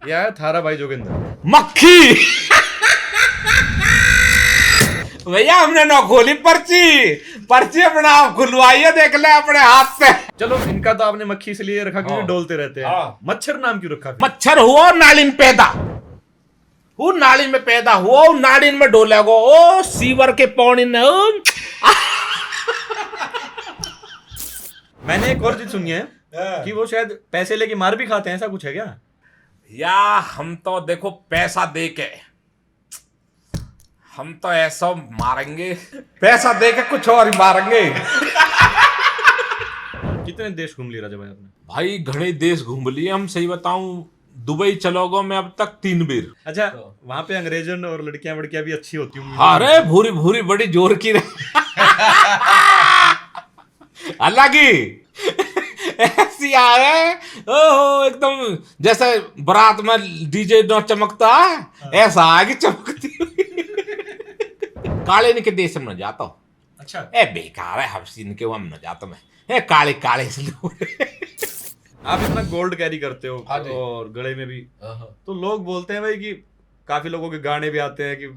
ये आया थारा भाई जोगिंदर। मक्खी भैया हमने न खोली पर्ची, पर्ची अपना आप खुलवाइए, देख ले अपने हाथ से। चलो इनका तो आपने मक्खी इसलिए रखा क्योंकि डोलते रहते हैं। हाँ। मच्छर नाम क्यों रखा फिर? मच्छर हुआ नाली में पैदा, वो नाली में पैदा हुआ, वो नाली में डोलेगो, ओ सीवर के पौनी न। मैंने एक और चीज सुनी है कि वो शायद पैसे लेके मार भी खाते हैं, ऐसा कुछ है क्या? या हम तो देखो पैसा दे के, हम तो ऐसा मारेंगे, पैसा दे के कुछ और ही मारेंगे। कितने देश घूम लिए राजा भाई आपने? भाई घने देश घूम लिए हम, सही बताऊं दुबई चलोगो मैं अब तक 3 बार। अच्छा, वहां पे अंग्रेजन और लड़कियां वड़कियां भी अच्छी होती होंगी। अरे भूरी भूरी बड़ी जोर की अलग ही ऐसी आए, ओहो एकदम जैसे बारात में डीजे न चमकता है, ऐसा आगे चमकती हुई। काले के देश में न जाता हूँ। अच्छा, ए बेकार है हफ्सीन के, वो हम न जाता मैं, ए काले काले से लोग। आप इतना गोल्ड कैरी करते हो हाँ जी। और गले में भी, तो लोग बोलते हैं भाई कि काफी लोगों के गाने भी आते हैं कि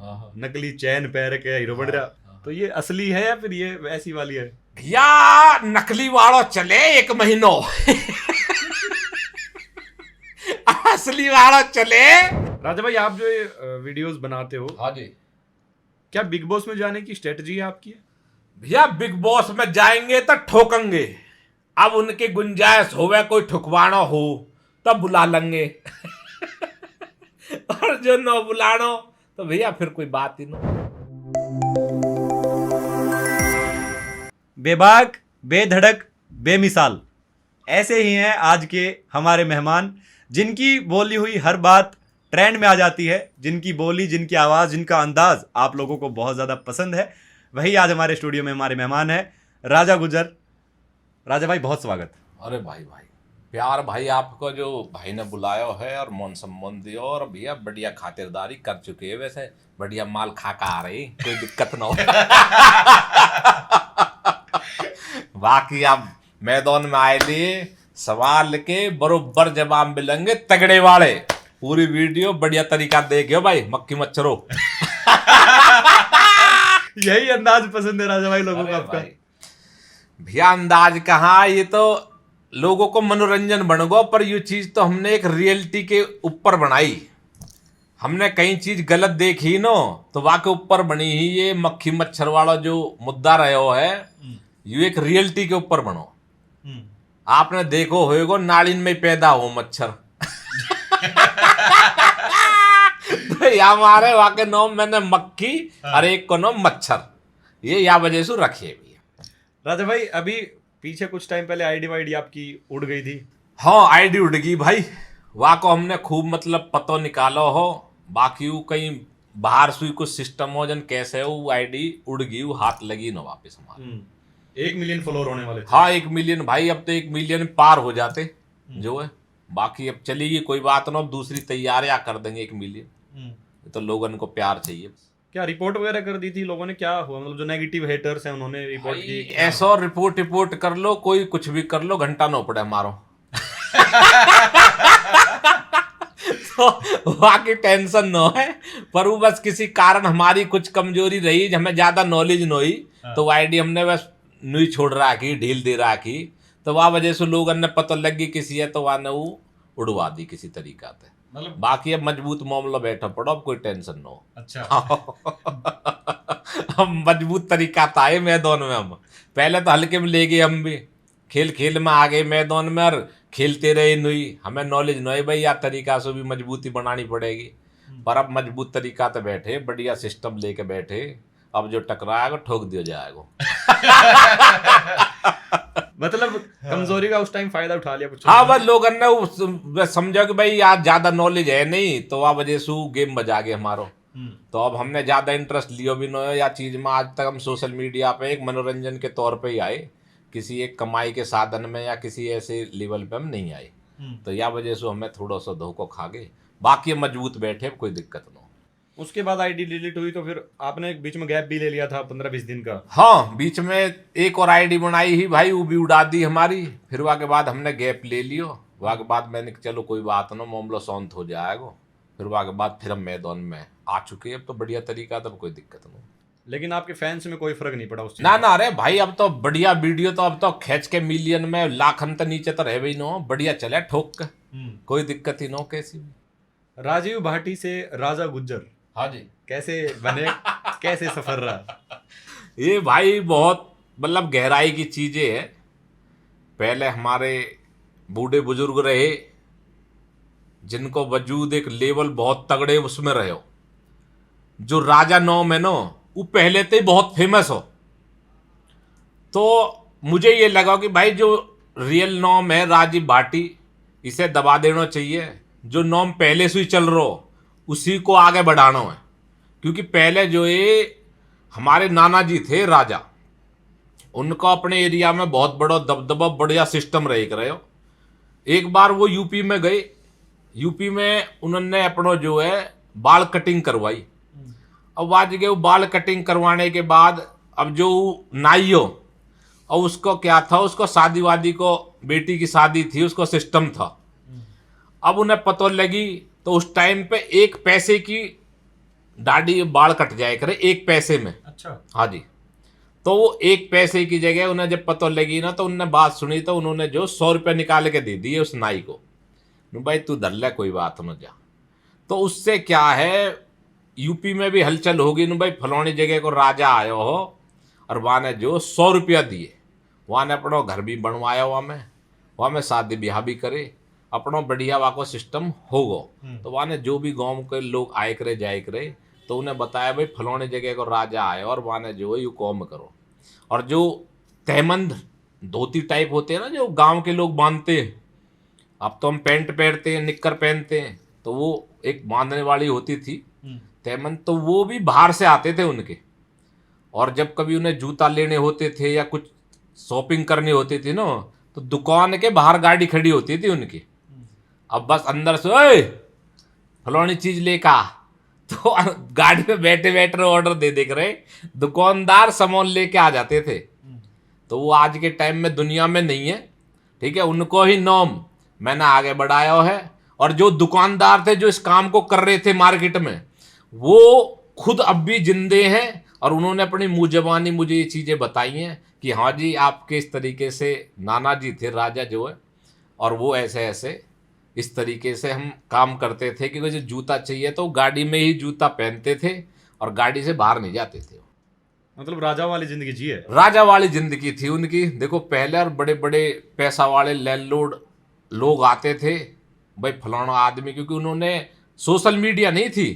नकली चैन पहन के हीरो बन रहा, तो ये असली है या फिर ये वैसी वाली है? या नकली वालों चले 1 महीनो, असली वालों चले। राजा भाई आप जो ये वीडियोस बनाते हो, हाँ जी। क्या बिग बॉस में जाने की स्ट्रेटजी है आपकी? भैया बिग बॉस में जाएंगे तो ठोकेंगे, अब उनकी गुंजाइश होवे कोई ठुकवाना हो तब बुला लेंगे। और जो न बुलानो तो भैया फिर कोई बात ही ना। बेबाक, बेधड़क, बेमिसाल, ऐसे ही हैं आज के हमारे मेहमान, जिनकी बोली हुई हर बात ट्रेंड में आ जाती है, जिनकी बोली, जिनकी आवाज़, जिनका अंदाज आप लोगों को बहुत ज़्यादा पसंद है। वही आज हमारे स्टूडियो में हमारे मेहमान हैं, राजा गुजर। राजा भाई बहुत स्वागत। अरे भाई प्यार भाई, आपको जो भाई ने बुलाया है और मन सम्मान दिया, और भैया बढ़िया खातिरदारी कर चुके हैं, वैसे बढ़िया माल खा का आ रही, कोई दिक्कत ना हो। बाकी आप मैदान में आए लिए सवाल के बरोबर जवाब मिलेंगे तगड़े वाले, पूरी वीडियो बढ़िया तरीका देखियो भाई, मक्खी मच्छरों। यही अंदाज पसंद है राजा भाई लोगों को आपका? भैया अंदाज कहाँ, ये तो लोगों को मनोरंजन बन गो, पर ये चीज तो हमने एक रियलिटी के ऊपर बनाई। हमने कई चीज गलत देखी नो, तो वहाँ के ऊपर बनी ही ये मक्खी मच्छर वाला जो मुद्दा रहो है, ये एक रियलिटी के ऊपर बनो। आपने देखो होएगो नालिन में पैदा हो मच्छर। तो यहाँ हमारे वहाँ के नाम मैंने मक्खी और एक को नाम मच्छर, ये या वजह से रखिए भैया। राजा भाई अभी पीछे कुछ टाइम पहले आईडी वाईडी आपकी उड़ गई थी। हाँ आईडी उड़ गई भाई, वहाँ को हमने खूब मतलब पतो निकालो हो, बाकी वो कहीं बाहर सुई कुछ सिस्टम हो जन कैसे वो आईडी उड़ गई, वो हाथ लगी ना वापस हमारे। 1 मिलियन फॉलोअर होने वाले थे। हाँ 1 मिलियन भाई, अब तो 1 मिलियन पार हो जाते जो है, बाकी अब चलिए कोई बात ना, अब दूसरी तैयारियां कर देंगे 1 मिलियन। तो लोगों को प्यार चाहिए। क्या रिपोर्ट वगैरह कर दी थी लोगों ने? क्या हुआ, मतलब जो नेगेटिव हेटर्स हैं उन्होंने रिपोर्ट की? ऐसा रिपोर्ट कर लो, कोई कुछ भी कर लो, घंटा ना पड़े मारो। तो बाकी टेंशन न है, पर वो बस किसी कारण हमारी कुछ कमजोरी रही, हमें ज्यादा नॉलेज न हुई, तो आईडी हमने बस नहीं छोड़ रहा की, ढील दे रहा की, तो वह वजह से लोगों ने पता लग गई किसी है, तो वह ने वो उड़वा दी किसी तरीका से। मतलब बाकी अब मजबूत मामला बैठा पड़ो, अब कोई टेंशन न हो। अच्छा। हम मजबूत तरीका था ये मैदान में, हम पहले तो हल्के में ले गए, हम भी खेल खेल में आ गए मैदान में, और खेलते रहे नहीं, हमें नॉलेज नहीं भाई, या तरीका से भी मजबूती बनानी पड़ेगी, पर अब मजबूत तरीका तो बैठे, बढ़िया सिस्टम लेके बैठे, अब जो टकराएगा ठोक दिया जाएगा। मतलब कमजोरी का उस टाइम फायदा उठा लिया कुछ? हाँ बस लोगों ने समझा कि भाई यार ज्यादा नॉलेज है नहीं, तो वह वजह से गेम बजा गए हमारो। तो अब हमने ज्यादा इंटरेस्ट लियो भी नहीं या चीज में, आज तक हम सोशल मीडिया पे एक मनोरंजन के तौर पे ही आए, किसी एक कमाई के साधन में या किसी ऐसे लेवल पे हम नहीं आए, तो या वजह से हमें थोड़ा सा धोखा खा गए, बाकी मजबूत बैठे, कोई दिक्कत ना। उसके बाद आईडी डिलीट हुई, तो फिर आपने बीच में गैप भी ले लिया था 15-20 दिन का? हाँ बीच में एक और आईडी बनाई ही भाई, वो भी उड़ा दी हमारी, फिर वहाँ के बाद हमने गैप ले लियो, वहाँ के बाद मैंने कहा, चलो कोई बात ना, मामला शांत हो जाएगा। फिर वहाँ के बाद फिर हम मैदान में आ चुके हैं, अब तो बढ़िया तरीका था, कोई दिक्कत नहीं। लेकिन आपके फैंस में कोई फर्क नहीं पड़ा उस चीज ना ना, अरे भाई अब तो बढ़िया वीडियो तो अब तो खींच के मिलियन में लाखन तो नीचे तो रह भी नो, बढ़िया चले ठोक के, कोई दिक्कत ही नो कैसी भी। राजीव भाटी से राजा गुज्जर हाँ जी, कैसे बने, कैसे सफर रहा? ये भाई बहुत मतलब गहराई की चीजें है। पहले हमारे बूढ़े बुजुर्ग रहे जिनको वजूद एक लेवल बहुत तगड़े उसमें रहे हो। जो राजा नॉम है ना, वो पहले से ही बहुत फेमस हो, तो मुझे ये लगा कि भाई जो रियल नॉम है राजीव भाटी, इसे दबा देना चाहिए। जो नॉम पहले से ही चल रहा हो उसी को आगे बढ़ाना है, क्योंकि पहले जो ये हमारे नाना जी थे राजा, उनका अपने एरिया में बहुत बड़ा दबदबा, बढ़िया सिस्टम रहे हो। एक बार वो यूपी में गए, यूपी में उन्होंने अपना जो है बाल कटिंग करवाई। अब आज के वो बाल कटिंग करवाने के बाद अब जो नाई हो, और उसको क्या था, उसको शादी वादी को, बेटी की शादी थी, उसको सिस्टम था। अब उन्हें पता लगी तो उस टाइम पे 1 पैसे की दाढ़ी बाल कट जाए करे, 1 पैसे में। अच्छा। हाँ जी। तो वो 1 पैसे की जगह उन्हें जब पता लगी ना, तो उन्होंने बात सुनी, तो उन्होंने जो 100 रुपये निकाल के दे दिए उस नाई को। भाई तू धर ले, कोई बात न जा। तो उससे क्या है, यूपी में भी हलचल होगी न भाई, फलौनी जगह को राजा आयो हो और वहाँ ने जो 100 रुपया दिए, वहाँ ने अपना घर भी बनवाया, वहाँ में शादी ब्याह भी करे, अपना बढ़िया वहाँ को सिस्टम होगा। तो वहाँ ने जो भी गांव के लोग आए करे जाए करे, तो उन्हें बताया भाई फलौनी जगह को राजा आए और वहाँ ने जो है यू कॉम करो। और जो तहमंद धोती टाइप होते हैं ना, जो गांव के लोग बांधते हैं, अब तो हम पैंट पहनते हैं, निक्कर पहनते हैं, तो वो एक बांधने वाली होती थी तहमंद, तो वो भी बाहर से आते थे उनके। और जब कभी उन्हें जूता लेने होते थे या कुछ शॉपिंग करनी होती थी ना, तो दुकान के बाहर गाड़ी खड़ी होती थी उनकी। अब बस अंदर से ओए फलौनी चीज लेका, तो गाड़ी में बैठे बैठे ऑर्डर दे देख रहे, दुकानदार सामान लेके आ जाते थे। तो वो आज के टाइम में दुनिया में नहीं है, ठीक है। उनको ही नॉम मैंने आगे बढ़ाया है। और जो दुकानदार थे जो इस काम को कर रहे थे मार्केट में, वो खुद अब भी जिंदे हैं और उन्होंने अपनी मुँह जबानी मुझे ये चीज़ें बताई हैं कि हाँ जी, आपके इस तरीके से नाना जी थे राजा जो है, और वो ऐसे ऐसे इस तरीके से हम काम करते थे कि मुझे जूता चाहिए तो गाड़ी में ही जूता पहनते थे और गाड़ी से बाहर नहीं जाते थे। मतलब राजा वाली जिंदगी जी है, राजा वाली जिंदगी थी उनकी। देखो पहले और बड़े बड़े पैसा वाले लैंडलॉर्ड लोग आते थे भाई फलाना आदमी, क्योंकि उन्होंने सोशल मीडिया नहीं थी,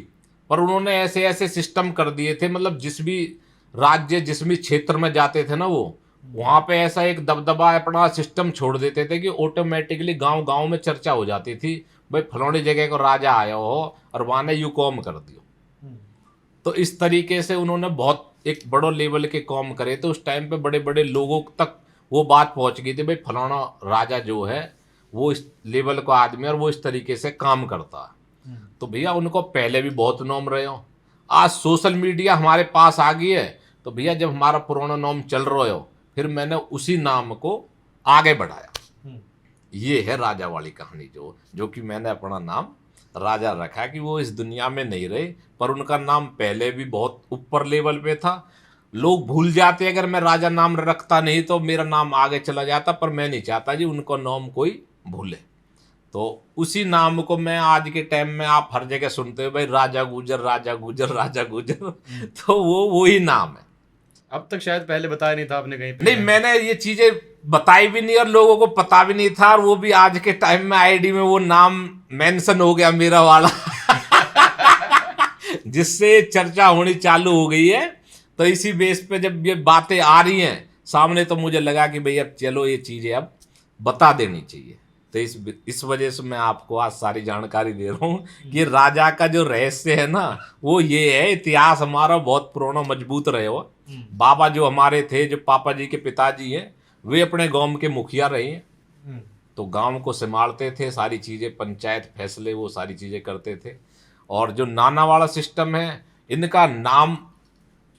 पर उन्होंने ऐसे ऐसे सिस्टम कर दिए थे, मतलब जिस भी राज्य जिस भी क्षेत्र में जाते थे ना, वो वहाँ पे ऐसा एक दबदबा अपना सिस्टम छोड़ देते थे कि ऑटोमेटिकली गांव गांव में चर्चा हो जाती थी, भाई फलौनी जगह को राजा आया हो और वहाँ ने यू कॉम कर दियो। तो इस तरीके से उन्होंने बहुत एक बड़ो लेवल के कॉम करे। तो उस टाइम पे बड़े बड़े लोगों तक वो बात पहुँच गई थी, भाई फलाना राजा जो है वो इस लेवल का आदमी और वो इस तरीके से काम करता है। तो भैया उनको पहले भी बहुत नाम रहे हो। आज सोशल मीडिया हमारे पास आ गई है, तो भैया जब हमारा पुराना नाम चल रहा हो, फिर मैंने उसी नाम को आगे बढ़ाया। ये है राजा वाली कहानी, जो कि मैंने अपना नाम राजा रखा, कि वो इस दुनिया में नहीं रहे, पर उनका नाम पहले भी बहुत ऊपर लेवल पे था। लोग भूल जाते अगर मैं राजा नाम रखता नहीं तो मेरा नाम आगे चला जाता, पर मैं नहीं चाहता जी उनको नाम कोई भूले। तो उसी नाम को मैं आज के टाइम में आप हर जगह सुनते हो, भाई राजा गुजर राजा गुजर राजा गुजर, तो वो ही नाम है। अब तक शायद पहले बताया नहीं था आपने कहीं पे? नहीं, मैंने ये चीजें बताई भी नहीं और लोगों को पता भी नहीं था, और वो भी आज के टाइम में आईडी में वो नाम मेंशन हो गया मेरा वाला जिससे चर्चा होनी चालू हो गई है। तो इसी बेस पे जब ये बातें आ रही हैं सामने, तो मुझे लगा कि भैया चलो ये चीजें अब बता देनी चाहिए। तो इस वजह से मैं आपको आज सारी जानकारी दे रहा हूँ कि राजा का जो रहस्य है ना, वो ये है, इतिहास हमारा बहुत पुराना मजबूत रहे हो। बाबा जो हमारे थे, जो पापा जी के पिताजी हैं, वे अपने गांव के मुखिया रहे हैं, तो गांव को संभालते थे, सारी चीज़ें पंचायत फैसले वो सारी चीज़ें करते थे। और जो नाना वाला सिस्टम है, इनका नाम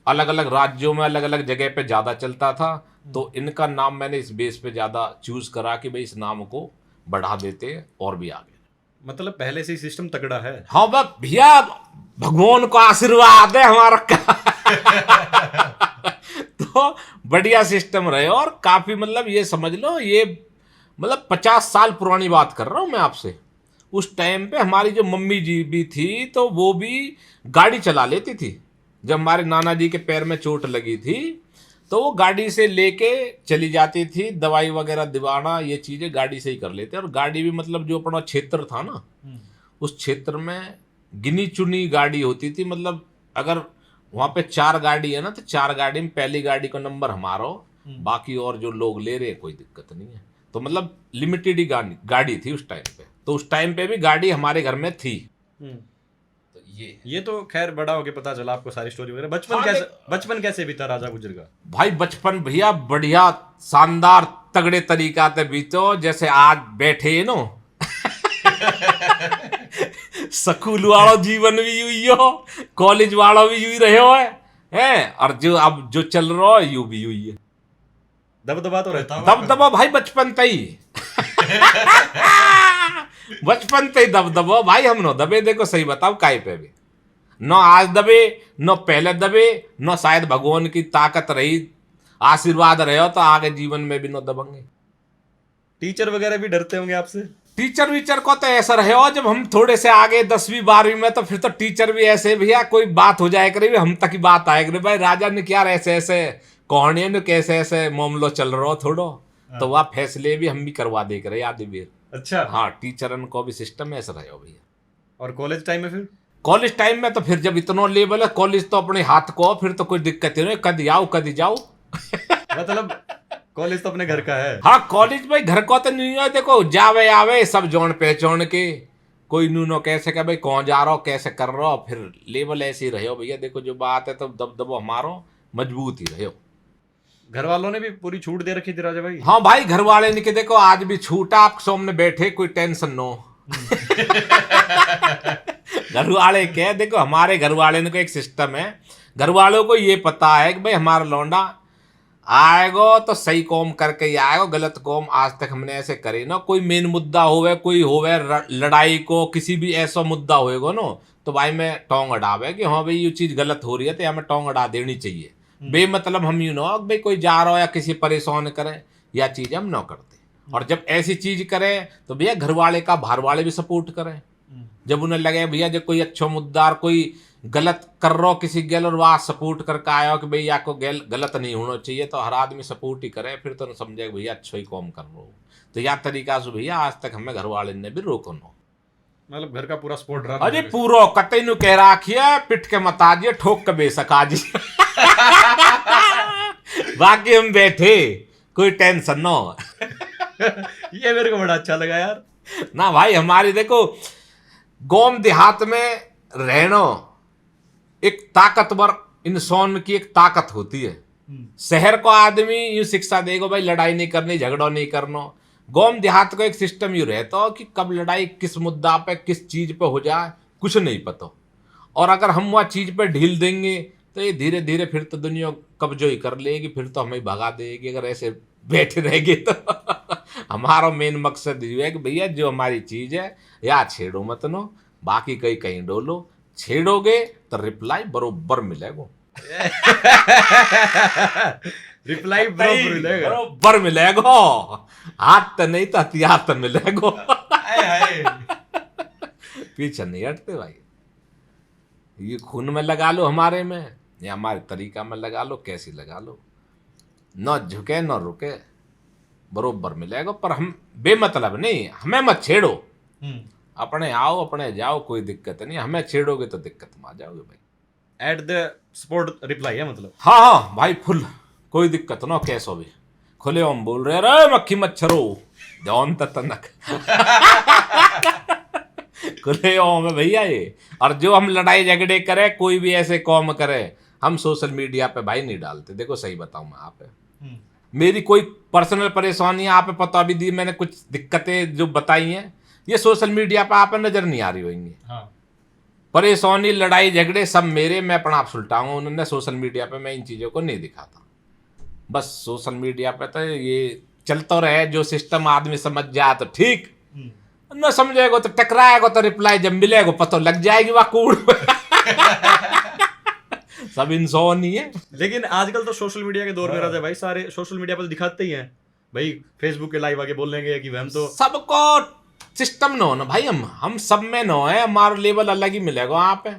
अलग अलग राज्यों में अलग अलग जगह पे ज़्यादा चलता था, तो इनका नाम मैंने इस बेस पे ज़्यादा चूज़ करा कि भाई इस नाम को बढ़ा देते और भी आगे। मतलब पहले से ही सिस्टम तगड़ा है। हाँ बस भैया, भगवान का आशीर्वाद है हमारा तो बढ़िया सिस्टम रहे। और काफी मतलब ये समझ लो, ये मतलब 50 साल पुरानी बात कर रहा हूं मैं आपसे। उस टाइम पे हमारी जो मम्मी जी भी थी तो वो भी गाड़ी चला लेती थी। जब हमारे नाना जी के पैर में चोट लगी थी तो वो गाड़ी से लेके चली जाती थी, दवाई वगैरह दिवाना ये चीजें गाड़ी से ही कर लेते। और गाड़ी भी मतलब जो अपना क्षेत्र था ना, उस क्षेत्र में गिनी चुनी गाड़ी होती थी। मतलब अगर वहां पे 4 गाड़ी है ना, तो 4 गाड़ी में पहली गाड़ी का नंबर हमारा हो, बाकी और जो लोग ले रहे हैं कोई दिक्कत नहीं है। तो मतलब लिमिटेड ही गाड़ी थी उस टाइम पे। तो उस टाइम पे भी गाड़ी हमारे घर में थी। तो ये तो खैर बड़ा होके पता चला आपको सारी स्टोरी वगैरह। बचपन कैसे बीता राजा गुजर का? भाई बचपन भैया बढ़िया शानदार तगड़े तरीका से बीतो। जैसे आज बैठे नो स्कूल वालों जीवन भी यूं ही हो, कॉलेज वालों भी यूं ही रहे हो है, और जो अब जो चल रहा है यू भी यूं ही है। दबदबा तो रहता दबदबा भाई बचपन तई बचपन तई दबदबा भाई। हम नो दबे, देखो सही बताओ काय पे भी न आज दबे, न पहले दबे, न शायद भगवान की ताकत रही, आशीर्वाद रहे हो तो आगे जीवन में भी न दबेंगे। टीचर वगैरह भी डरते होंगे आपसे? टीचर वीचर को तो ऐसा रहे हो, जब हम थोड़े से आगे 10वीं 12वीं में तो फिर तो टीचर भी ऐसे भैया कोई बात हो जाए करे, हम तक की बात आए करे, भाई राजा ने क्या ऐसे ऐसे कहानी ने कैसे ऐसे मामलो चल रहा हो थोड़ो, तो वह फैसले भी हम भी करवा दे करे याद भी। अच्छा हाँ, टीचरन को भी सिस्टम ऐसा रहे हो भैया। और कॉलेज टाइम में? फिर कॉलेज टाइम में तो फिर जब इतना लेवल है कॉलेज तो अपने हाथ को, फिर तो कोई दिक्कत ही नहीं, कद आओ कद जाओ मतलब कॉलेज तो अपने घर का है। हाँ कॉलेज भाई घर को तो नहीं है। देखो जावे आवे सब जोन पहचान के, कोई नूनो कैसे का भाई कौन जा रहा हो कैसे कर रहा हो, फिर लेवल ऐसे ही रहे हो भैया। देखो जो बात है तो दबदबो हमारो मजबूत ही रहे हो। घर वालों ने भी पूरी छूट दे रखी थी राजा भाई? हाँ भाई घर वाले ने कि देखो आज भी छूट, आप सामने बैठे कोई टेंशन नो घर वाले क्या, देखो हमारे घर वाले ने को एक सिस्टम है, घर वालों को ये पता है कि भाई हमारा लौंडा आएगो तो सही कॉम करके ही आएगो, गलत कॉम आज तक हमने ऐसे करे ना। कोई मेन मुद्दा होवे, कोई होवे लड़ाई को, किसी भी ऐसा मुद्दा होएगा ना तो भाई मैं टोंग अड़ावे कि हाँ भाई ये चीज गलत हो रही है तो हमें टोंग अड़ा देनी चाहिए। बेमतलब हम यू नो भाई कोई जा रहा हो या किसी परेशान करे या चीज हम ना करते। और जब ऐसी चीज करे तो भैया घर वाले का बाहर वाले भी सपोर्ट करें। जब उन्हें लगे भैया जब कोई अच्छा मुद्दा कोई गलत कर रहा हो किसी गैल और वह सपोर्ट करके आया हो कि भैया आपको गलत नहीं होना चाहिए, तो हर आदमी सपोर्ट ही करे, फिर तो समझे भैया अच्छा ही कॉम कर रहा हो। तो यह तरीका से भैया आज तक हमें घर वाले ने भी रोको नो, मतलब घर का पूरा सपोर्ट रहा। अरे पूरा कतई नु कह रखिए पिट के मत आजिए ठोक के बेशक आजी बाकी हम बैठे कोई टेंशन ना हो ये मेरे को बड़ा अच्छा लगा यार। ना भाई हमारी देखो गांव देहात में रहना एक ताकतवर इंसान की एक ताकत होती है। शहर को आदमी यूं शिक्षा देगा भाई लड़ाई नहीं करनी, झगड़ा नहीं करना। गांव देहात का एक सिस्टम यूं रहता हो कि कब लड़ाई किस मुद्दा पे किस चीज पे हो जाए कुछ नहीं पता। और अगर हम वह चीज पे ढील देंगे तो ये धीरे धीरे फिर तो दुनिया कब्जो ही कर लेगी, फिर तो हमें भगा देगी अगर ऐसे बैठे रहेंगे तो हमारा मेन मकसद ये है कि भैया जो हमारी चीज है या छेड़ो मत नो, बाकी कहीं कहीं डोलो, छेड़ोगे तो रिप्लाई बरोबर मिलेगा रिप्लाई बरोबर मिलेगा, हाथ तो नहीं तो हथियार तो मिलेगा पीछे नहीं हटते भाई। ये खून में लगा लो हमारे में या हमारे तरीका में लगा लो, कैसी लगा लो, न झुके न रुके बरोबर मिलेगा। पर हम बेमतलब नहीं, हमें मत छेड़ो, अपने आओ अपने जाओ कोई दिक्कत नहीं, हमें छेड़ोगे तो दिक्कत में आ जाओगे भाई। एट द स्पॉट रिप्लाई है मतलब? हाँ हाँ भाई फुल कोई दिक्कत ना, कैसो भी खुले हम बोल रहे अरे मक्खी मच्छरो जौन तनक खुले में भैया ये। और जो हम लड़ाई झगड़े करें कोई भी ऐसे कॉम करे हम सोशल मीडिया पे भाई नहीं डालते। देखो सही बताऊं मैं आप मेरी कोई पर्सनल परेशानी आप पता भी दी, मैंने कुछ दिक्कतें जो बताई हैं ये सोशल मीडिया पे आप नजर नहीं आ रही होंगी। हाँ। परेशानी लड़ाई झगड़े सब मेरे, मैं अपना आप सुलटाऊंगा, उन्होंने सोशल मीडिया पे मैं इन चीजों को नहीं दिखाता। बस सोशल मीडिया पे तो ये चलता रहे, जो सिस्टम आदमी समझ जाए तो ठीक, न समझेगा तो टकराएगा तो रिप्लाई जब मिलेगा पता लग जाएगी वह कूड़ सब इंसान ही है। लेकिन आजकल तो सोशल मीडिया के दौर में राजा भाई, सारे सोशल मीडिया पर दिखाते ही हैं भाई, फेसबुक के लाइव आके बोल लेंगे कि हम तो सबको सिस्टम न हो ना भाई, हम सब में न है, हमारा लेवल अलग ही मिलेगा वहाँ पे।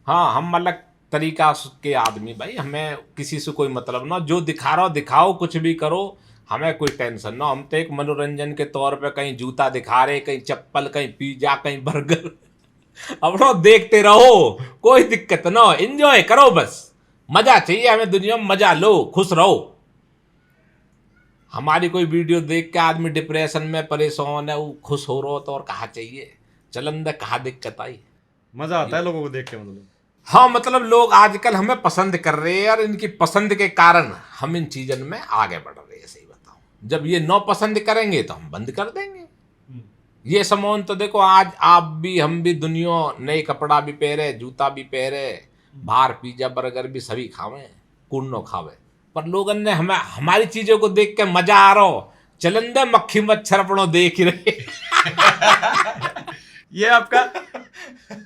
हाँ हम अलग तरीका के आदमी भाई, हमें किसी से कोई मतलब ना, जो दिखा रहा हो दिखाओ, कुछ भी करो, हमें कोई टेंशन ना। हम तो एक मनोरंजन के तौर पे कहीं जूता दिखा रहे, कहीं चप्पल, कहीं पिज्जा, कहीं बर्गर अपना देखते रहो, कोई दिक्कत ना हो, एंजॉय करो, बस मजा चाहिए हमें, दुनिया में मजा लो, खुश रहो। हमारी कोई वीडियो देख के आदमी डिप्रेशन में परेशान है, वो खुश हो रहा हो तो और कहा चाहिए, चलन दे कहा दिक्कत आई, मजा आता है लोगों को देख के मतलब। हाँ मतलब लोग आजकल हमें पसंद कर रहे हैं और इनकी पसंद के कारण हम इन चीजन में आगे बढ़ रहे हैं। सही बताऊं, जब ये न पसंद करेंगे तो हम बंद कर देंगे। ये सामान तो देखो, आज आप भी हम भी दुनिया नए कपड़ा भी पहरे, जूता भी पहरे, बाहर पिज्जा बर्गर भी सभी खावे, कौन न खावे, पर लोगों ने हमें हमारी चीजों को देख के मजा आ रहा हो, चलन दे मक्खी मच्छर अपनो देख ही रहे ये आपका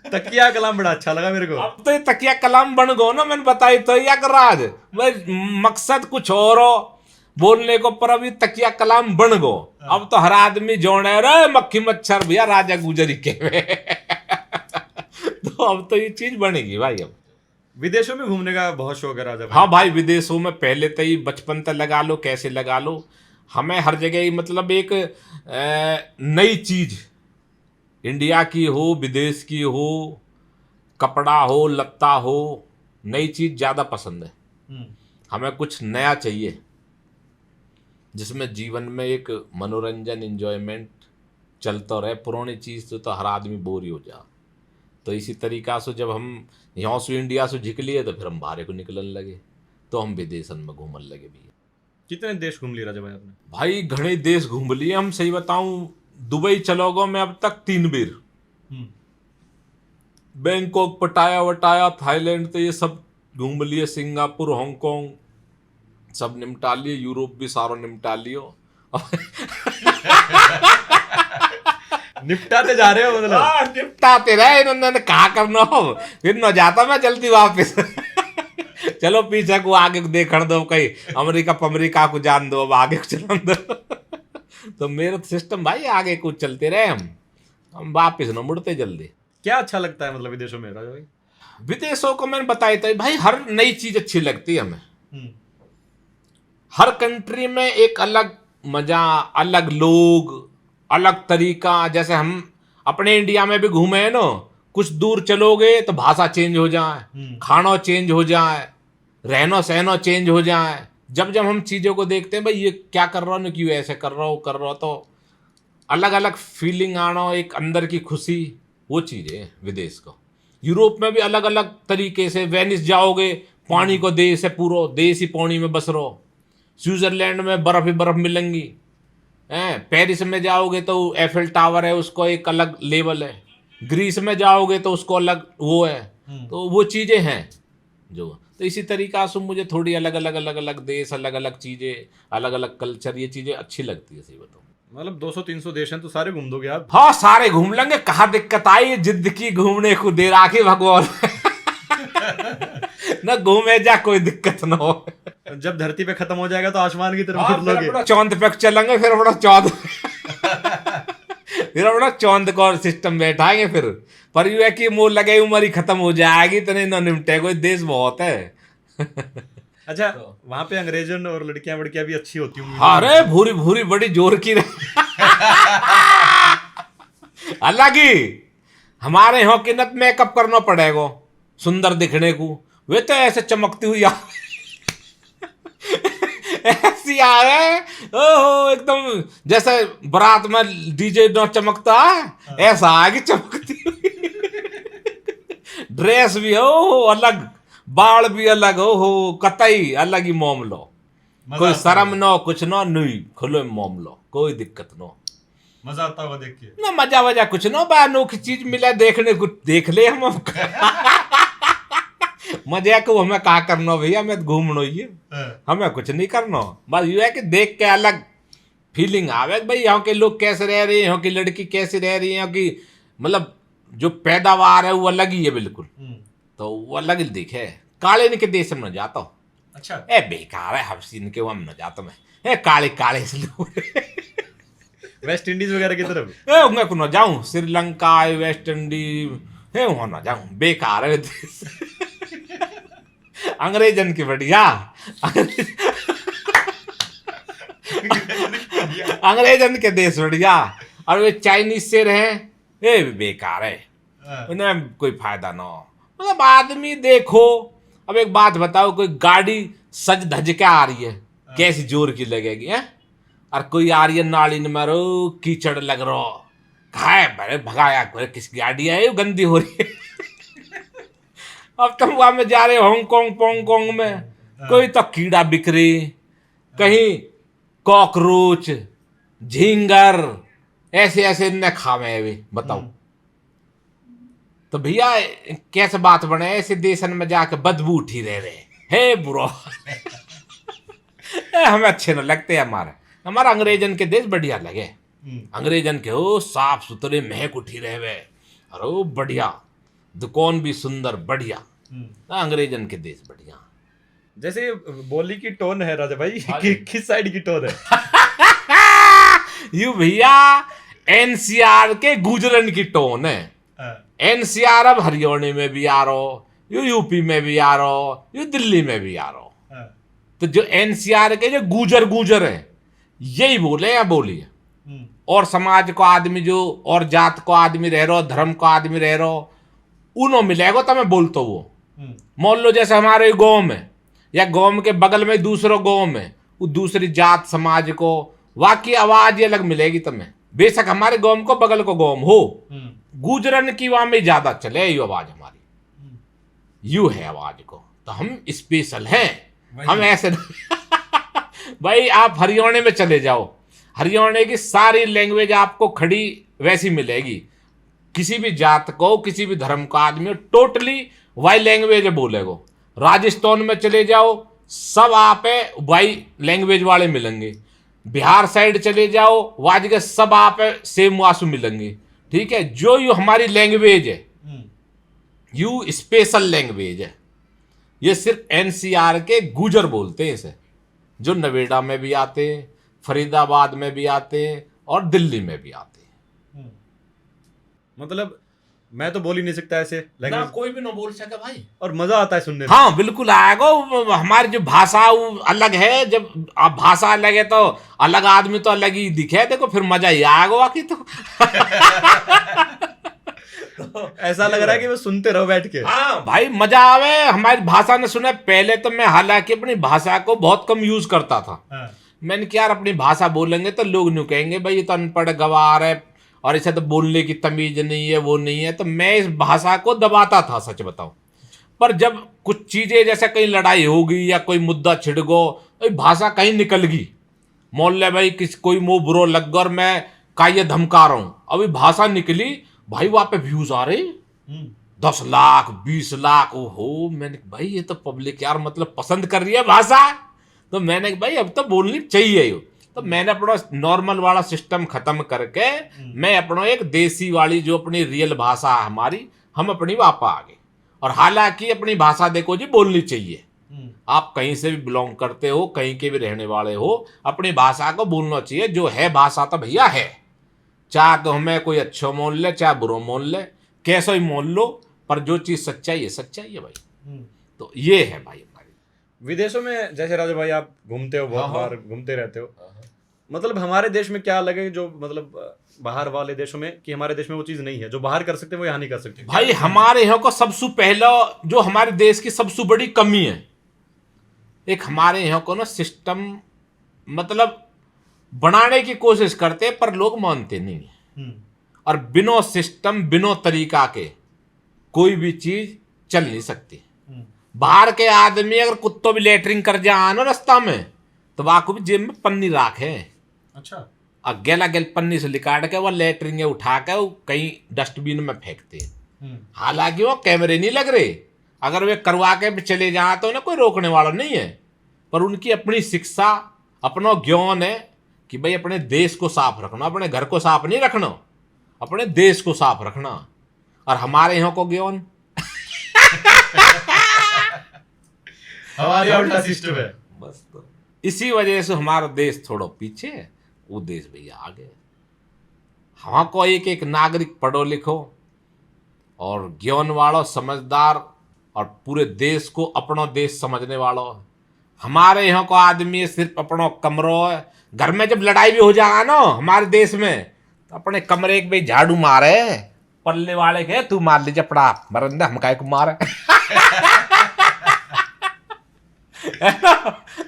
तकिया कलाम बड़ा अच्छा लगा मेरे को। अब तो ये तकिया कलाम बन गो ना, मैंने बताई तो या कर राज भाई, मकसद कुछ और हो बोलने को, पर अभी तकिया कलाम बन गो। अब तो हर आदमी जोड़े रे मक्खी मच्छर भैया राजा गुजरी के तो अब तो ये चीज बनेगी भाई। अब विदेशों में घूमने का बहुत शौक है राजा भाई। हाँ भाई, विदेशों में पहले तो ही बचपन तक लगा लो, कैसे लगा लो, हमें हर जगह ही मतलब एक नई चीज, इंडिया की हो विदेश की हो, कपड़ा हो लत्ता हो, नई चीज ज्यादा पसंद है। हमें कुछ नया चाहिए जिसमें जीवन में एक मनोरंजन एंजॉयमेंट चलता रहे। पुरानी चीज तो हर आदमी बोर ही हो जा। तो इसी तरीका से जब हम यहाँ से इंडिया से झिक लिए तो फिर हम बाहर को निकलने लगे, तो हम विदेशन में घूमने लगे भैया। कितने देश घूम लिए राजा भाई आपने? भाई घने देश घूम लिए हम, सही बताऊं दुबई चलोगे मैं अब तक 3 बार, बैंकॉक, पटाया वटाया, थाईलैंड, तो ये सब घूम लिए, सिंगापुर, हांगकांग सब निपटा लिए, यूरोप भी सारा निपटा लियो निपटाते जा रहे हो मतलब? निपटाते रहे, इन्होंने कहा करना हो, फिर न जाता मैं जल्दी वापस चलो पीछे को आगे को देखने दो, कहीं अमेरिका को जान दो, अब आगे को चलन दो तो मेरा सिस्टम भाई आगे कुछ चलते रहे, हम वापस न मुड़ते जल्दी। क्या अच्छा लगता है मतलब विदेशों में राजा भाई? विदेशों को मैंने बताया था भाई, हर नई चीज अच्छी लगती है हमें। हर कंट्री में एक अलग मजा, अलग लोग, अलग तरीका। जैसे हम अपने इंडिया में भी घूमे हैं ना, कुछ दूर चलोगे तो भाषा चेंज हो जाए, खाना चेंज हो जाए, रहना सहना चेंज हो जाए। जब हम चीज़ों को देखते हैं भाई ये क्या कर रहा हो, क्यों ऐसे कर रहा हो, तो अलग अलग फीलिंग आना, एक अंदर की खुशी, वो चीज़ है विदेश को। यूरोप में भी अलग अलग तरीके से, वेनिस जाओगे पानी को देश है, पूरा देश ही पानी में बस रहो। स्विट्जरलैंड में बर्फ ही बर्फ मिलेंगी, पेरिस में जाओगे तो एफिल टावर है, उसको एक अलग लेवल है। ग्रीस में जाओगे तो उसको अलग वो है। तो वो चीज़ें हैं जो, तो इसी तरीका से मुझे थोड़ी अलग अलग देश, अलग अलग चीज़ें, अलग अलग कल्चर, ये चीज़ें अच्छी लगती है। सही बताऊँ मतलब 200-300 देश हैं तो सारे घूम दोगे आप? हाँ सारे घूम लेंगे, कहाँ दिक्कत आई, जिद की घूमने को दे राखी भगवान न घूमे जा, कोई दिक्कत ना हो। जब धरती पे खत्म हो जाएगा तो आसमान की तरफ उड़ लोगे? चांद पे चलेंगे, फिर अपना चांद फिर अपना चांद का सिस्टम बैठाएंगे फिर। पर यू है कि मुंह लगे उम्र ही खत्म हो जाएगी तो नहीं, ना निपटे, कोई देश बहुत है अच्छा तो वहां पे अंग्रेजन और लड़कियां वड़कियां भी अच्छी होती होंगी? अरे भूरी भूरी बड़ी जोर की अलग ही हमारे यहाँ की नत मेकअप करना पड़ेगा सुंदर दिखने को, वे तो ऐसे चमकती हुई ऐसी आ रहे, ओहो एकदम जैसे बारात में डीजे न चमकता है, ऐसा आगे चमकती हुई ड्रेस भी हो अलग, बाल भी अलग, हो कतई अलग ही मामलो, कोई शर्म न कुछ न, नहीं खुले मामलो, कोई दिक्कत न, मजा आता होगा देख के? ना मजा वजा कुछ न, अनोखी चीज मिले देखने को, देख ले हम मजा को हमें कहा करना भैया, मैं घूमना ही है, हमें कुछ नहीं करना, बस ये है कि देख के अलग फीलिंग आवे भाई यहाँ के लोग कैसे रह रहे हैं, यहाँ की लड़की कैसे रह रही है, यहाँ की मतलब जो पैदावार है वो अलग ही है बिल्कुल। तो वो अलग ही दिखे। काले इनके देश में न जाता हूँ। अच्छा। ए बेकार है हफ्सीन के वहां न जाता मैं। ए काले काले इसलिए वेस्ट इंडीज वगैरह की तरफ ए उनका को न जाऊं, श्रीलंका वेस्ट इंडीज है वहां न जाऊं, बेकार है देश। अंग्रेजन की बढ़िया, अंग्रेजन के देश बढ़िया। और वे चाइनीज से रहे ए बेकार है, उन्हें कोई फायदा ना हो। मतलब आदमी देखो, अब एक बात बताओ, कोई गाड़ी सज धज के आ रही है कैसी जोर की लगेगी है, और कोई आ रही है नाली में मारो कीचड़ लग रहा खाए बड़े भगाया किस गाड़ी है ये गंदी हो रही है। अब तुम वहां में जा रहे हो हांगकांग पोंगकांग में, कोई तो कीड़ा बिक्री, कहीं कॉकरोच झींगर ऐसे ऐसे न खावे भी बताओ। तो भैया कैसे बात बने, ऐसे देशन में जाके बदबू उठी रह रहे हे बुरो। हमें अच्छे न लगते हमारा अंग्रेजन के देश बढ़िया लगे। अंग्रेजन के हो साफ सुथरे महक उठी रहे, अरे वो बढ़िया, दुकान भी सुंदर बढ़िया। अंग्रेजन के देश बढ़िया। जैसे बोली की टोन है राजा भाई, किस साइड की टोन है? यू भैया एनसीआर के गुजरन की टोन है। एनसीआर अब हरियाणा में भी आ रहा हो, यूपी में भी आ रहा हो, दिल्ली में भी आ रहा हो। तो जो एनसीआर के जो गुजर है यही बोले या बोली है। और समाज को आदमी जो और जात को आदमी रह रहा हो, धर्म को आदमी रह रहा हो, उन्हों मिलेगा तो मैं बोलता वो। मान लो जैसे हमारे गांव में या गांव के बगल में दूसरों गांव में वो दूसरी जात समाज को वाकई आवाज अलग मिलेगी तुम्हें। बेशक हमारे गांव को बगल को गांव हो, गुजरन की वहां में ज्यादा चले यू आवाज हमारी, यू है आवाज को। तो हम स्पेशल हैं, हम ऐसे भाई आप हरियाणा में चले जाओ, हरियाणा की सारी लैंग्वेज आपको खड़ी वैसी मिलेगी। किसी भी जात को किसी भी धर्म का आदमी टोटली वाई लैंग्वेज बोलेगो। राजस्थान में चले जाओ सब आप वाई लैंग्वेज वाले मिलेंगे। बिहार साइड चले जाओ वाज के सब आप सेम वासु मिलेंगे। ठीक है, जो यू हमारी लैंग्वेज है यू स्पेशल लैंग्वेज है। ये सिर्फ एनसीआर के गुजर बोलते हैं इसे, जो नोएडा में भी आते हैं, फरीदाबाद में भी आते हैं और दिल्ली में भी आते हैं। मतलब मैं तो बोल ही नहीं सकता ऐसे ना लैंग्वेज, कोई भी ना बोल सके भाई। और मजा आता है सुनने में। हाँ बिल्कुल आएगा। हमारी जो भाषा वो अलग है, जब आप भाषा अलग है तो अलग आदमी तो अलग ही दिखे, देखो फिर मजा ही आएगा बाकी तो। तो ऐसा लग रहा है कि वो सुनते रहो बैठ के। हाँ भाई मजा आवे। हमारी भाषा ने सुने पहले तो मैं हालांकि अपनी भाषा को बहुत कम यूज करता था। मैंने क्या यार अपनी भाषा बोलेंगे तो लोग न्यू कहेंगे भाई ये तो अनपढ़ गवार है और इसे तो बोलने की तमीज नहीं है, वो नहीं है। तो मैं इस भाषा को दबाता था सच बताऊं। पर जब कुछ चीजें जैसे कहीं लड़ाई हो गई या कोई मुद्दा छिड़ गो, भाषा कहीं निकल गई, मोहल्ले भाई किस कोई मुंह बुरो लग गया और मैं का ये धमका रहा हूं, अभी भाषा निकली भाई वहां पे व्यूज आ रहे 10 लाख 20 लाख। ओहो मैंने भाई ये तो पब्लिक यार मतलब पसंद कर रही है भाषा। तो मैंने भाई अब तो बोलनी चाहिए यो। तो मैंने अपना नॉर्मल वाला सिस्टम खत्म करके मैं अपना एक देसी वाली जो अपनी रियल भाषा है हमारी, हम अपनी वापा आ गए। और हालांकि अपनी भाषा देखो जी बोलनी चाहिए। आप कहीं से भी बिलोंग करते हो, कहीं के भी रहने वाले हो, अपनी भाषा को बोलना चाहिए। जो है भाषा तो भैया है, चाहे तो हमें कोई अच्छा मोल ले चाहे बुरो मोल ले, कैसा ही मोल लो, पर जो चीज सच्चाई है भाई। तो ये है भाई हमारी। विदेशों में जैसे राजा भाई आप घूमते हो, बहुत बार घूमते रहते हो, मतलब हमारे देश में क्या लगे जो मतलब बाहर वाले देशों में कि हमारे देश में वो चीज नहीं है, जो बाहर कर सकते वो यहाँ नहीं कर सकते। भाई हमारे यहाँ को सबसे पहला जो हमारे देश की सबसे बड़ी कमी है, एक हमारे यहाँ को ना सिस्टम मतलब बनाने की कोशिश करते हैं पर लोग मानते नहीं है। और बिना सिस्टम बिना तरीका के कोई भी चीज चल नहीं सकती। बाहर के आदमी अगर कुत्तों भी लेटरिंग कर जाए ना रास्ता में तो वहां को भी जेब में पन्नी राखे। अच्छा। और गेला गेल पन्नी से निकाल के वो लेटरिंग उठा के वो कहीं डस्टबिन में फेंकते। हालांकि वो कैमरे नहीं लग रहे, अगर वे करवा के भी चले जाए तो उन्हें कोई रोकने वाला नहीं है। पर उनकी अपनी शिक्षा अपना ज्ञान है कि भाई अपने देश को साफ रखना, अपने घर को साफ नहीं रखना, अपने देश को साफ रखना। और हमारे यहाँ को ज्ञान हमारे यहाँ उल्टा सिस्टम है। बस तो इसी वजह से हमारा देश थोड़ा पीछे है, वो देश भैया आगे। वहाँ को एक एक नागरिक पढ़ो लिखो और ज्ञान वालों, समझदार और पूरे देश को अपना देश समझने वालों। हमारे यहाँ को आदमी सिर्फ अपना कमरों है, घर में जब लड़ाई भी हो जाएगा ना हमारे देश में, तो अपने कमरे के भाई झाड़ू मारे, पल्ले वाले के तू मार लीजिए पड़ा मरंदा, हम काय को मारे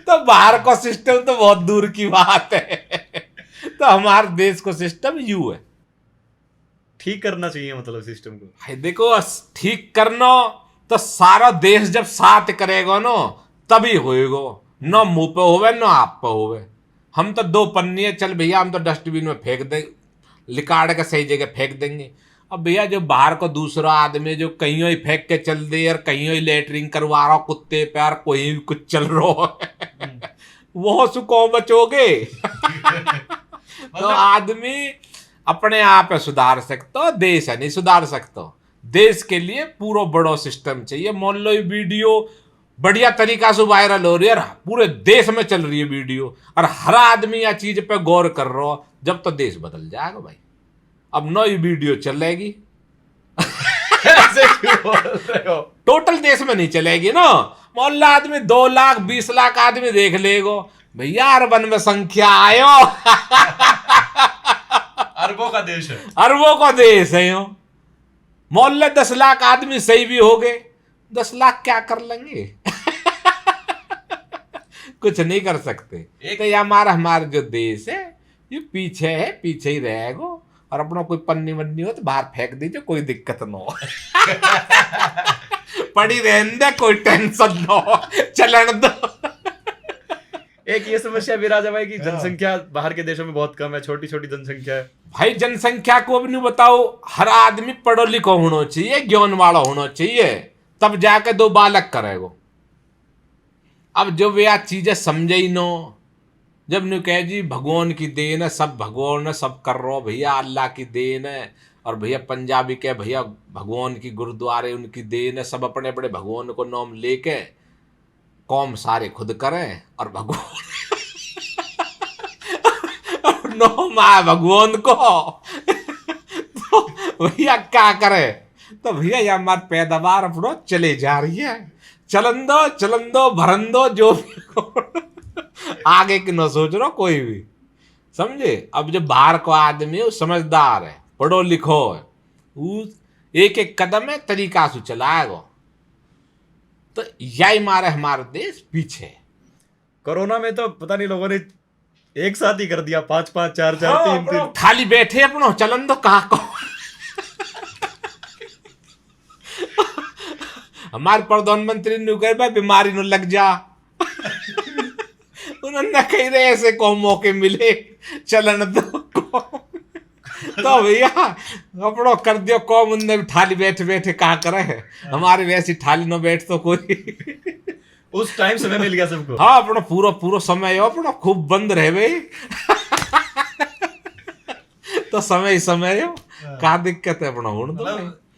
तो बाहर का सिस्टम तो बहुत दूर की बात है। तो हमारे देश को सिस्टम यू है। ठीक करना चाहिए मतलब सिस्टम को। भाई देखो, ठीक करना तो सारा देश जब साथ करेगा ना तभी होएगा, ना मुंह पे होवे ना आप पे होवे। हम तो दो पन्नी चल भैया हम तो डस्टबिन में फेंक दे, लिकाड़ के सही जगह फेंक देंगे। अब भैया जो बाहर को दूसरा आदमी जो कहीं ही फेंक के चल दे और कहीं ही लेटरिंग करवा रहा कुत्ते पैर कोई भी कुछ चल रहा है वो सुको बचोगे तो आदमी अपने आप है सुधार सकता, देश है नहीं सुधार सकता। देश के लिए पूरा बड़ा सिस्टम चाहिए। मान लो ये वीडियो बढ़िया तरीका से वायरल हो रही है, पूरे देश में चल रही है वीडियो और हर आदमी या चीज पे गौर कर रहा हो, जब तो देश बदल जाएगा भाई। अब नई वीडियो चलेगी ऐसे क्यों बोल रहे हो? टोटल देश में नहीं चलेगी ना, मोहल्ला आदमी 2 लाख 20 लाख आदमी देख लेगो भैया, अर्बन में संख्या आयो अरबों का देश है, अरबों का देश है यो। मोहल्ले 10 लाख आदमी सही भी हो गए, 10 लाख क्या कर लेंगे कुछ नहीं कर सकते। एक तो हमारा जो देश है ये पीछे है, पीछे ही रहेगा। और अपना कोई पन्नी वन्नी हो तो बाहर फेंक दीजिए, कोई दिक्कत ना हो पड़ी रहने दे, कोई टेंशन ना हो, चलन दो। एक ये समस्या भी राजा भाई की जनसंख्या बाहर के देशों में बहुत कम है, छोटी छोटी जनसंख्या है भाई। जनसंख्या को भी नहीं बताओ, हर आदमी पढ़ो लिखो होना चाहिए, ज्ञान वाला होना चाहिए, तब जाके 2 बालक करेगा। अब जो वे चीजें समझे ही नो, जब नु कहे जी भगवान की देन है, सब भगवान है, सब कर रहा भैया अल्लाह की देन है। और भैया पंजाबी के भैया भगवान की गुरुद्वारे उनकी देन है, सब अपने अपने भगवान को नाम लेके कौम सारे खुद करें और भगवान नाम आए भगवान को तो भैया क्या करे। तो भैया ये हमारी पैदावार अपनो चले जा रही है, चलन दो भरन दो, जो भी आगे की न सोच रहा कोई भी, समझे। अब जो बाहर को आदमी है समझदार है, पढ़ो लिखो है, वो एक एक कदम है तरीका से चलाएगा। तो यही मारे हमारा देश पीछे। कोरोना में तो पता नहीं लोगों ने एक साथ ही कर दिया, 5-5 4-4 3-3 खाली बैठे अपनो चलन दो कहा को हमारे प्रधानमंत्री ने कह भाई बीमारी न लग जा उन्होंने कही रहे ऐसे को मौके मिले चलन दो तो भैया अपनो कर दियो कौम, उनने भी थाली बैठे बैठे कहा करे हमारे वैसी थाली न बैठ तो कोई उस टाइम समय मिल गया सबको। हाँ अपना पूरा पूरा समय हो, अपना खूब बंद रहे भाई तो समय ही समय हो, कहा दिक्कत है अपना हूं तो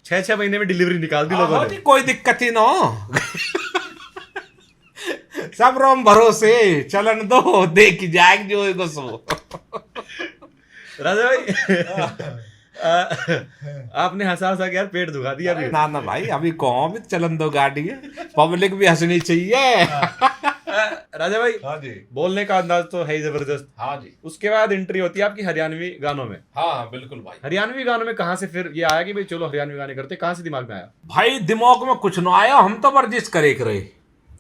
6-6 महीने में डिलीवरी निकाल दी लोगों ने, कोई दिक्कत ही ना हो सब रोम भरोसे चलन दो, देख जाएगी जो को सो। राजा भाई आपने हंसा हंसा के यार पेट दुखा दिया अभी। ना ना भाई अभी कौन भी चलन दो गाड़ी है, पब्लिक भी हंसनी चाहिए। राजा भाई हाँ जी, बोलने का अंदाज तो है ही जबरदस्त। हाँ जी, उसके बाद एंट्री होती है आपकी हरियाणवी गानों में। हाँ बिल्कुल भाई। हरियाणवी गानों में कहाँ से फिर ये आया कि भाई चलो हरियाणवी गाने करते, कहाँ से दिमाग में आया? भाई दिमाग में कुछ ना आया, हम तो वर्जिश करे करे,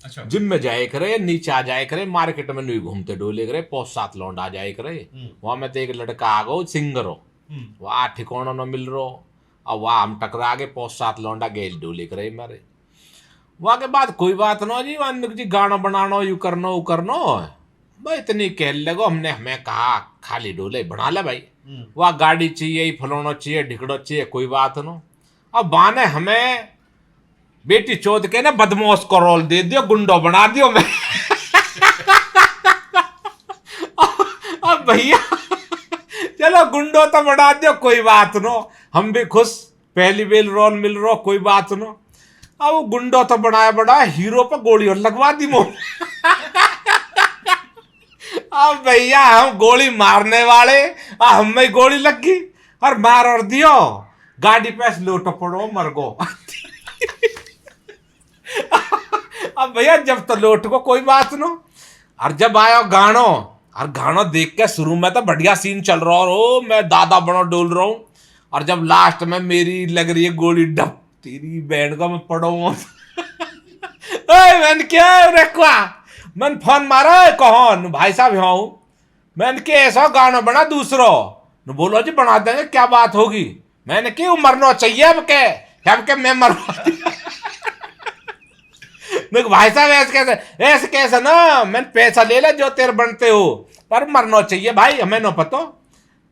अच्छा जिम में जाए करे, नीचे आ जाए करे, मार्केट में नहीं घूमते डोले करे, 5-7 लौंड आ जाए करे। वहां में तो एक लड़का आ गो सिंगर हो, वहाँ ठिकाना न मिल रहा, और वहाँ हम टकरा गए, 5-7 लौंडा गेल डोले करे मारे। वहाँ के बाद कोई बात ना जी, वहाँ जी गाना बनाना यू करना वो करना भाई, इतनी कह लगो हमने, हमें कहा खाली डोले बना ले भाई, वहाँ गाड़ी चाहिए, फलाना चाहिए, ढिकड़ो चाहिए, कोई बात ना। अब बाने हमें बेटी चौथ के ना बदमाश को रोल दे दियो, गुंडो बना दियो मैं अब भैया चलो गुंडो तो बढ़ा दो, कोई बात नो, हम भी खुश, पहली बेल रोल मिल रो, कोई बात नो। अब वो गुंडो तो बढ़ाया बड़ा, हीरो पर गोली और लगवा दी मोह। अब भैया हम गोली मारने वाले, हमें गोली लग गई और मार और दियो, गाड़ी पे लोटो पड़ो मर गो। अब भैया जब तो लोट को कोई बात नो, और जब आयो गानो, और गानो देख के शुरू में तो बढ़िया सीन चल रहा और ओ मैं दादा बनो डोल रहा हूँ, और जब लास्ट में मेरी लग रही है गोली, डप तेरी बैंड का मैं पड़ो। मैंने क्या रखवा, मैंने फोन मारा कौन भाई साहब यहाँ हूँ, मैंने के ऐसा गाना बना दूसरो न, बोलो जी बना देंगे क्या बात होगी। मैंने क्यों मरना चाहिए अब के मैं मरवा भाई साहब ऐसे कैसे ना, मैंने पैसा ले ले जो तेरे बनते हो, पर मरना चाहिए भाई हमें न पतो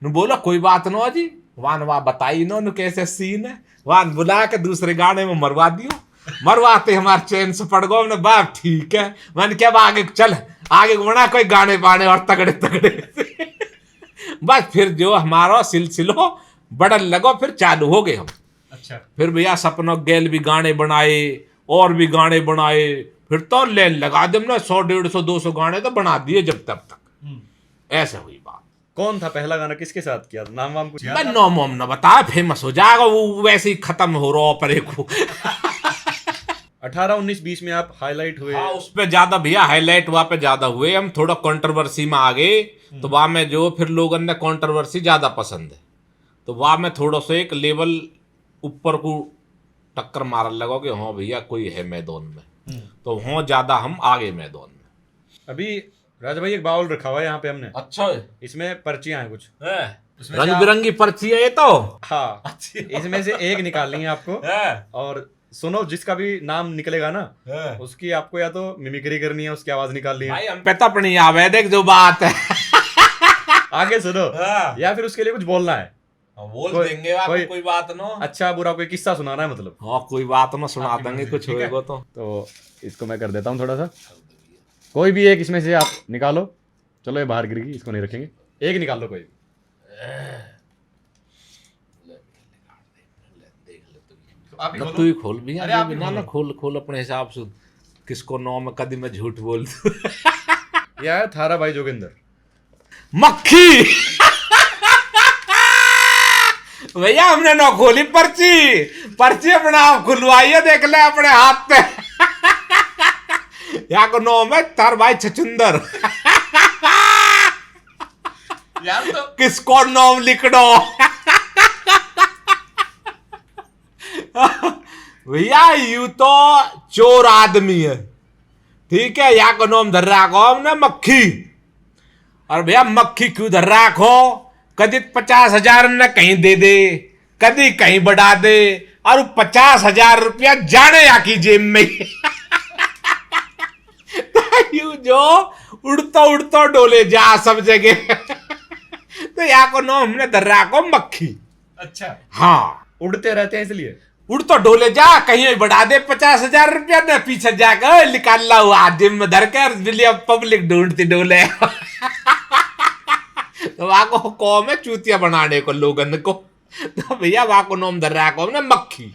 न। बोलो कोई बात नो जी, वान वाह बताई नो कैसे सीन है, वान बुला के दूसरे गाने में मरवा दियो, मरवाते हमारे चैन से पड़ गो। हमने बाप ठीक है, मैंने क्या आगे चल, आगे बना कोई गाने पाने और तगड़े तगड़े। बस फिर जो हमारा सिलसिलो बढ़न लगो, फिर चालू हो गए हम। अच्छा, फिर भैया सपनों गेल भी गाने बनाए और भी गाने बनाए, फिर तो ले लगा दे हमने 100 150 200 गाने तो बना दिए जब तब तक। ऐसे हुई बात। कौन था पहला गाना, किसके साथ किया, नाम वाम कुछ याद? मैं नाम वाम न बताया, फेमस हो जाएगा वो, वैसे ही खत्म हो रहा पर एक 18, 19, 20 में आप हाईलाइट हुए। हाँ, उस पे ज्यादा भैया हाईलाइट वहां पे ज्यादा हुए, हम थोड़ा कंट्रोवर्सी में आ गए, तो वहां में जो फिर लोगों ने कंट्रोवर्सी ज्यादा पसंद है, तो वहां में थोड़ा सा एक लेवल ऊपर को टक्कर मारने लगा कि हाँ भैया कोई है मैदान में, तो हाँ ज्यादा हम आगे मैदान में। अभी राजा भाई एक बाउल रखा हुआ है यहाँ पे हमने। अच्छा है, इसमें पर्चियां हैं कुछ, रंग बिरंगी पर्ची है ये तो। हाँ, इसमें से एक निकालनी है आपको, और सुनो जिसका भी नाम निकलेगा ना, उसकी आपको या तो मिमिक्री करनी है, उसकी आवाज निकालनी है। भाई हम पे तो अपनी आवे देख जो बात है। आगे सुनो, या फिर उसके लिए कुछ बोलना है, बोल देंगे आपको, कोई बात ना, अच्छा बुरा कोई किस्सा सुनाना है मतलब। हाँ कोई बात ना, सुना देंगे कुछ होएगा तो इसको मैं कर देता हूँ थोड़ा सा, कोई भी एक इसमें से आप निकालो। चलो ये बाहर गिर गई, इसको नहीं रखेंगे, एक निकाल लो कोई भी। तू ही खोल भी ना खोल अपने हिसाब से, किसको नौ में कदी मैं झूठ बोल दूं। यह है थारा भाई जोगिंदर। मक्खी। भैया हमने ना खोली पर्ची अपना आप खुलवाइए, देख ले अपने हाथ पे। यहाँ को नाम है तार भाई छचुंदर। यार तो किसको नाम लिख दो। भैया यू तो चोर आदमी है, ठीक है, यहाँ को नाम धर रखो हमने मक्खी। और भैया मक्खी क्यों धर रखो, कभी 50,000 न कहीं दे दे, कभी कहीं बढ़ा दे, और 50,000 रुपया जाने या की जेब में। यू जो उड़ता डोले जा सब जगह। तो यहाँ को नाम हमने धर रखो मक्खी। अच्छा, हाँ, उड़ते रहते हैं इसलिए। उड़ तो डोले जा, कहीं बढ़ा दे 50,000 रुपया, न पीछे जाकर निकाल ला हुआ जिम में धर कर, पब्लिक ढूंढती डोले। तो वहां को कौम है चूतिया बनाने को लोगन को, तो भैया वहां को नाम धर रहा कौम ने मक्खी।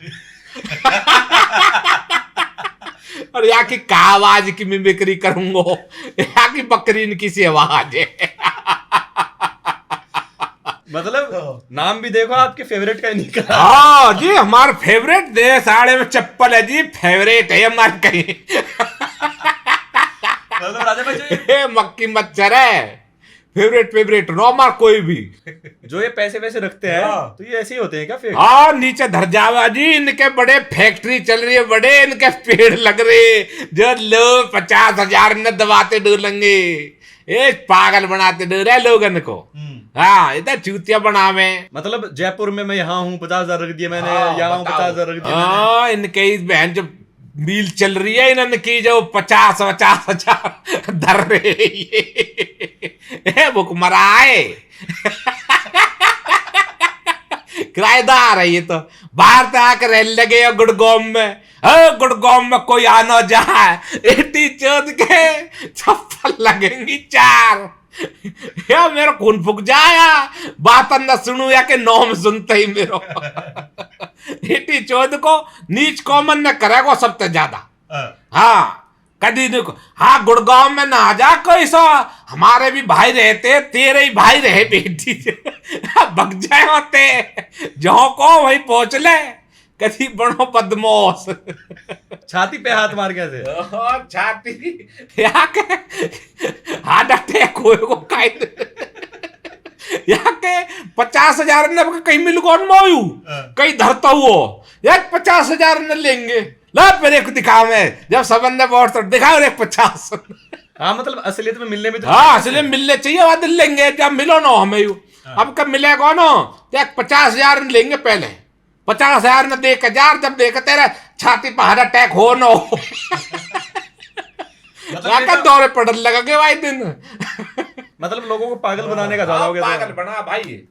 और यहाँ की का आवाज की मिमिक्री करूंगा, यहाँ की बकरीन की सी आवाज है। मतलब नाम भी देखो आपके फेवरेट का ही निकला। हाँ जी, हमारे फेवरेट दे साड़े में चप्पल है जी, फेवरेट है हमारे कहीं। मतलब राजा भाई मक्खी मच्छर है, फेवरेट नो हमार कोई भी। जो ये पैसे वैसे रखते हैं, तो ये ऐसे ही होते हैं क्या फिर? हाँ, नीचे धर जावा जी, इनके बड़े फैक्ट्री चल रही है, बड़े इनके पेड़ लग रहे, जो लोग 50,000 न दबाते डोलेंगे, ये पागल बनाते डोरे लोगन को। हाँ, इधर चूतिया बनावे। मतलब जयपुर में मैं यहाँ हूँ 50,000 रख दिए मैंने, यहाँ हूँ 50,000 रख दिए मैंने। हाँ, इनके इस बहन जो मील चल रही है, इन्होंने की जो 50,000 धर रहे ये बुक मराए। किराएदार है ये तो, बाहर से आकर रह लगे गुड़गांव में। गुड़गांव में कोई आना जाए, एटी चौथ के चप्पल लगेंगी 4। या मेरा खून फूक जाया बात न सुनू या के नौम सुनते ही मेरो हिटी चौध को नीच कॉमन न करेगो सबसे ज्यादा। हाँ कदी देखो, हाँ गुड़गांव में ना आ जा कोई सा, हमारे भी भाई रहते, तेरे ही भाई रहे बेटी भग जाए होते जो को वही पहुंच ले, कदी बनो बदमाश छाती पे हाथ मार के ऐसे छाती या के हार्ट अटैक होएगो कायद या के 50,000 ने कहीं मिल कौन मोयू कहीं धरता हुआ या 50,000 ने लेंगे ला फिर एक दिखाओ में जब सबन ने बहुत तो दिखाओ एक 50। हाँ मतलब असलियत में मिलने में तो हाँ असलियत मिलने चाहिए बाद लेंगे जब मिलो ना हमें यू अब कब मिलेगा ना तो 50,000 लेंगे पहले 50,000 ने दे 1,000 जब देखा तेरा छाती पर हार्ट अटैक हो ना हो मतलब दौरे पड़ने लगा के भाई दिन मतलब लोगों को पागल बनाने का ज्यादा हो गया। पागल बना भाई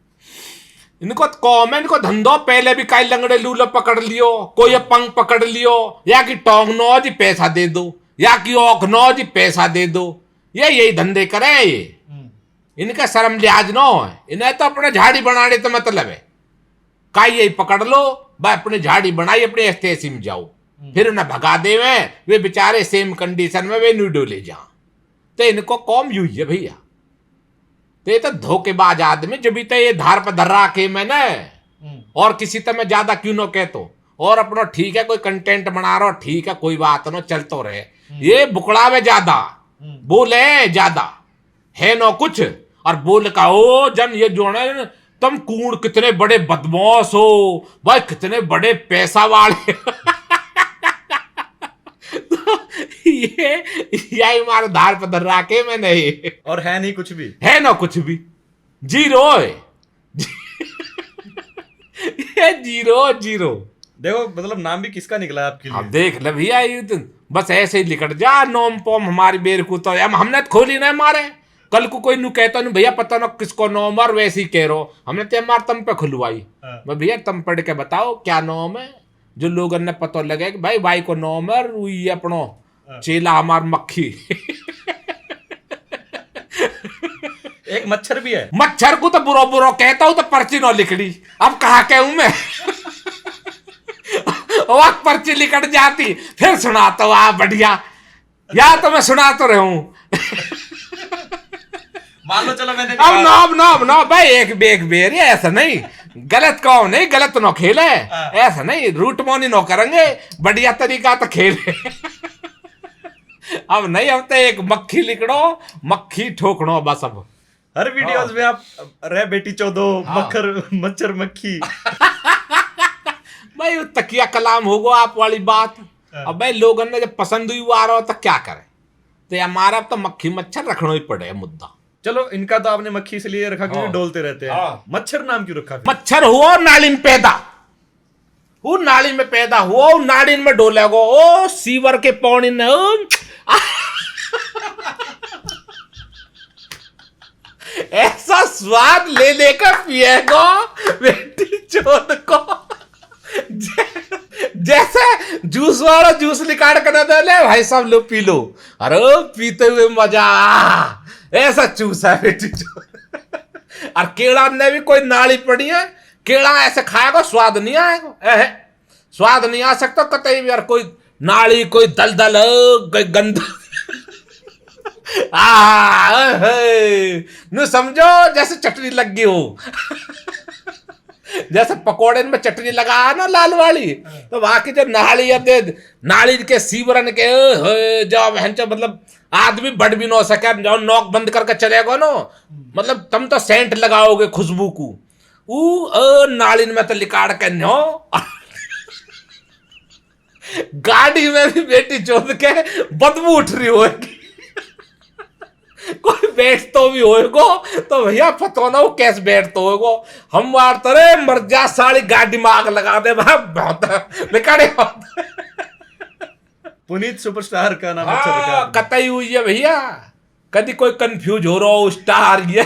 इनको कॉमन को धंधो पहले भी कई लंगड़े लूलो पकड़ लियो, कोई पंख पकड़ लियो, या कि टोंग नो जी पैसा दे दो, या कि ओख नो जी पैसा दे दो, ये यही धंधे करे ये। इनका शर्म लिहाज नो है, इन्हें तो अपने झाड़ी बनाने तो मतलब है काई यही पकड़ लो भाई अपनी झाड़ी बनाई अपने एस्टेसी में जाओ, फिर उन्हें भगा दे वे बेचारे सेम कंडीशन में वे न्यू डोले जा। तो इनको कौम यू है भैया, तो ये तो धोखेबाज आदमी जब भी तो ये धार पर धर्रा के मैंने और किसी तो मैं ज्यादा क्यों न कहतो और अपना ठीक है कोई कंटेंट बना रहा ठीक है कोई बात न चलतो रहे, ये बुकड़ावे ज्यादा बोले ज्यादा है न कुछ और बोल का ओ जन ये जो है तुम कूड़ कितने बड़े बदमाश हो भाई कितने बड़े पैसा वाले ये यही मारे धार पर धर्रा के मैं नहीं और है नहीं कुछ भी, है ना कुछ भी जीरो है ये जीरो देखो मतलब नाम भी किसका निकला है आपके लिए। अब देख ले भैया ये तो बस ऐसे ही लिखट जा नोम पोम हमारी बेर को तो हमने तो खोली ना मारे कल को कोई नु कहता नहीं भैया पता ना किसको नोम और वैसे ही कह रहो हमने तो मार तम पे खुलवाई मैं भैया तुम पढ़ के बताओ क्या नोम है जो लोगों ने पता लगे कि भाई को नोम है ये अपनो चेला हमार मक्खी एक मच्छर भी है, मच्छर को तो बुरो कहता हूं तो पर्ची न लिखड़ी अब कहा कहूं मैं वक्त पर्ची लिखट जाती फिर सुनाता हूं आप बढ़िया या तो मैं सुना तो रहूं मान लो चलो मैंने अब नो भाई एक बेर ऐसा नहीं गलत कहो नहीं गलत नो खेले ऐसा नहीं रूट मोनी नो करेंगे बढ़िया तरीका तो खेले अब नहीं अब तो एक मक्खी लिखड़ो मक्खी ठोकड़ो बस अब हर वीडियोस में आप रह बेटी चौदो मच्छर मक्खी भाई तकिया कलाम होगो आप वाली बात। अब भाई लोगों ने जब पसंद हुई आ रहा हो तो क्या करे तो हमारा अब तो मक्खी मच्छर रखना ही पड़े मुद्दा। चलो इनका तो आपने मक्खी इसलिए रखा क्योंकि डोलते रहते हैं, मच्छर नाम क्यों रखा? मच्छर हुआ नाली में पैदा वो नाली में पैदा हुआ नाली में डोलेगो ओ सीवर के पौनी न ऐसा स्वाद ले लेकर पिएगो बेटी चोद को जैसे जूस वाला जूस निकाल कर दे ले भाई सब लो पी लो अरे पीते हुए मजा ऐसा चूस है बेटी चोद। और केड़ा ने भी कोई नाली पड़ी है केड़ा ऐसे खाएगा स्वाद नहीं आएगा स्वाद नहीं आ सकता कतई भी यार कोई नाली कोई दलदल कोई गंदा न समझो जैसे चटनी लग गई हो जैसे पकोड़े में चटनी लगा ना लाल वाली तो वहां की जो नाली के सीवरन के जब मतलब आदमी बढ़ भी ना सके जब नोक बंद करके चलेगा ना मतलब तुम तो सेंट लगाओगे खुशबू को नाली में तो लिकाड़ के नो गाड़ी में भी बेटी चोद के बदबू उठ रही होगी कोई बैठतो भी होएगो तो भैया पता ना वो कैसे बैठतो होएगो हम मारते रे मर जा सारी गाड़ी में आग लगा दे बहुत लिकाड़े पुनीत सुपरस्टार का नाम अच्छा रखा कतई हुई है भैया कभी कोई कंफ्यूज हो रहा हो स्टार ये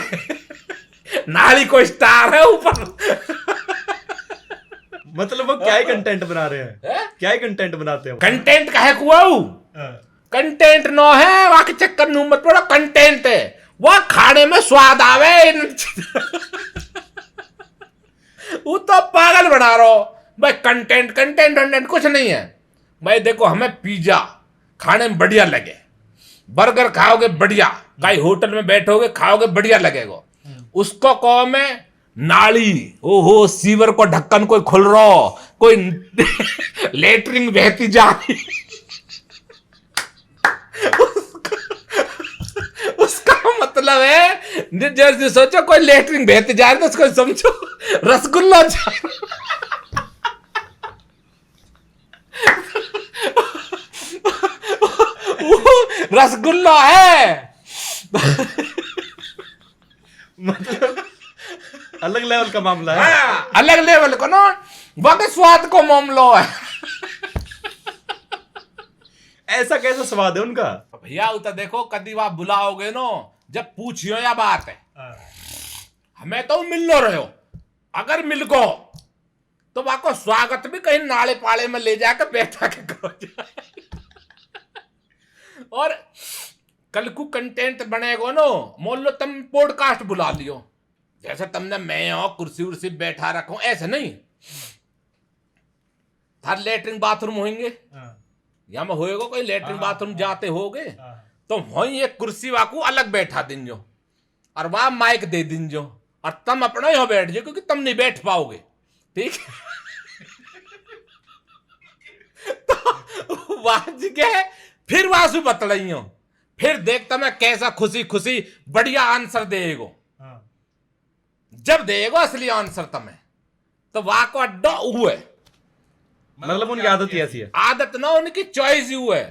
नाली कोई स्टार है ऊपर मतलब वो क्या ही कंटेंट बना रहे हैं क्या ही कंटेंट बनाते हैं कंटेंट काहे कुआ कंटेंट नो है वहां के चक्कर नु मत पड़ो कंटेंट है वो खाने में स्वाद आवे। वो तो पागल बना रहा हो भाई। कंटेंट कंटेंट कंटेंट कुछ नहीं है भाई। देखो हमें पिज्जा खाने में बढ़िया लगे, बर्गर खाओगे बढ़िया, कहीं होटल में बैठोगे खाओगे बढ़िया लगेगा। उसको कहो मैं नाली, ओहो सीवर को ढक्कन कोई खुल रहा हो, कोई लेटरिन बहती जा रही, उसका मतलब है जैसे सोचो कोई लेटरिन बहती जा रही तो उसको समझो रसगुल्ला जा रसगुल्ला है। मतलब अलग लेवल का मामला है। हाँ, अलग लेवल को ना, बाकी स्वाद को मामला है। ऐसा कैसा स्वाद है उनका? भैया उतर देखो कदी आप बुलाओगे नो, जब पूछियो या बात है हमें तो मिल लो रहे हो, अगर मिल गो तो वाको स्वागत भी कहीं नाले पाले में ले जाकर बैठा के करो। और कल को कंटेंट बनेगो नो, मान लो तुम पॉडकास्ट बुला लियो, जैसे तुमने मैं हो कुर्सी उर्सी बैठा रखो, ऐसे नहीं। थार लेटरिन बाथरूम होंगे या में होएगा कोई लेटरिन बाथरूम जाते होगे तो वहीं एक कुर्सी वाकू अलग बैठा दिन जो, और वहां माइक दे दिन जो, और तुम अपना यहाँ बैठ जाओ क्योंकि तुम नहीं बैठ पाओगे, ठीक। तो वाज गए फिर वासु बतलाई हो, फिर देखता मैं कैसा खुशी खुशी बढ़िया आंसर देगो। जब देगो असली आंसर तुम्हें तो वाह को अड्डा हुए। मतलब उनकी आदत ही ऐसी है। आदत ना, उनकी चॉइस ही हुए।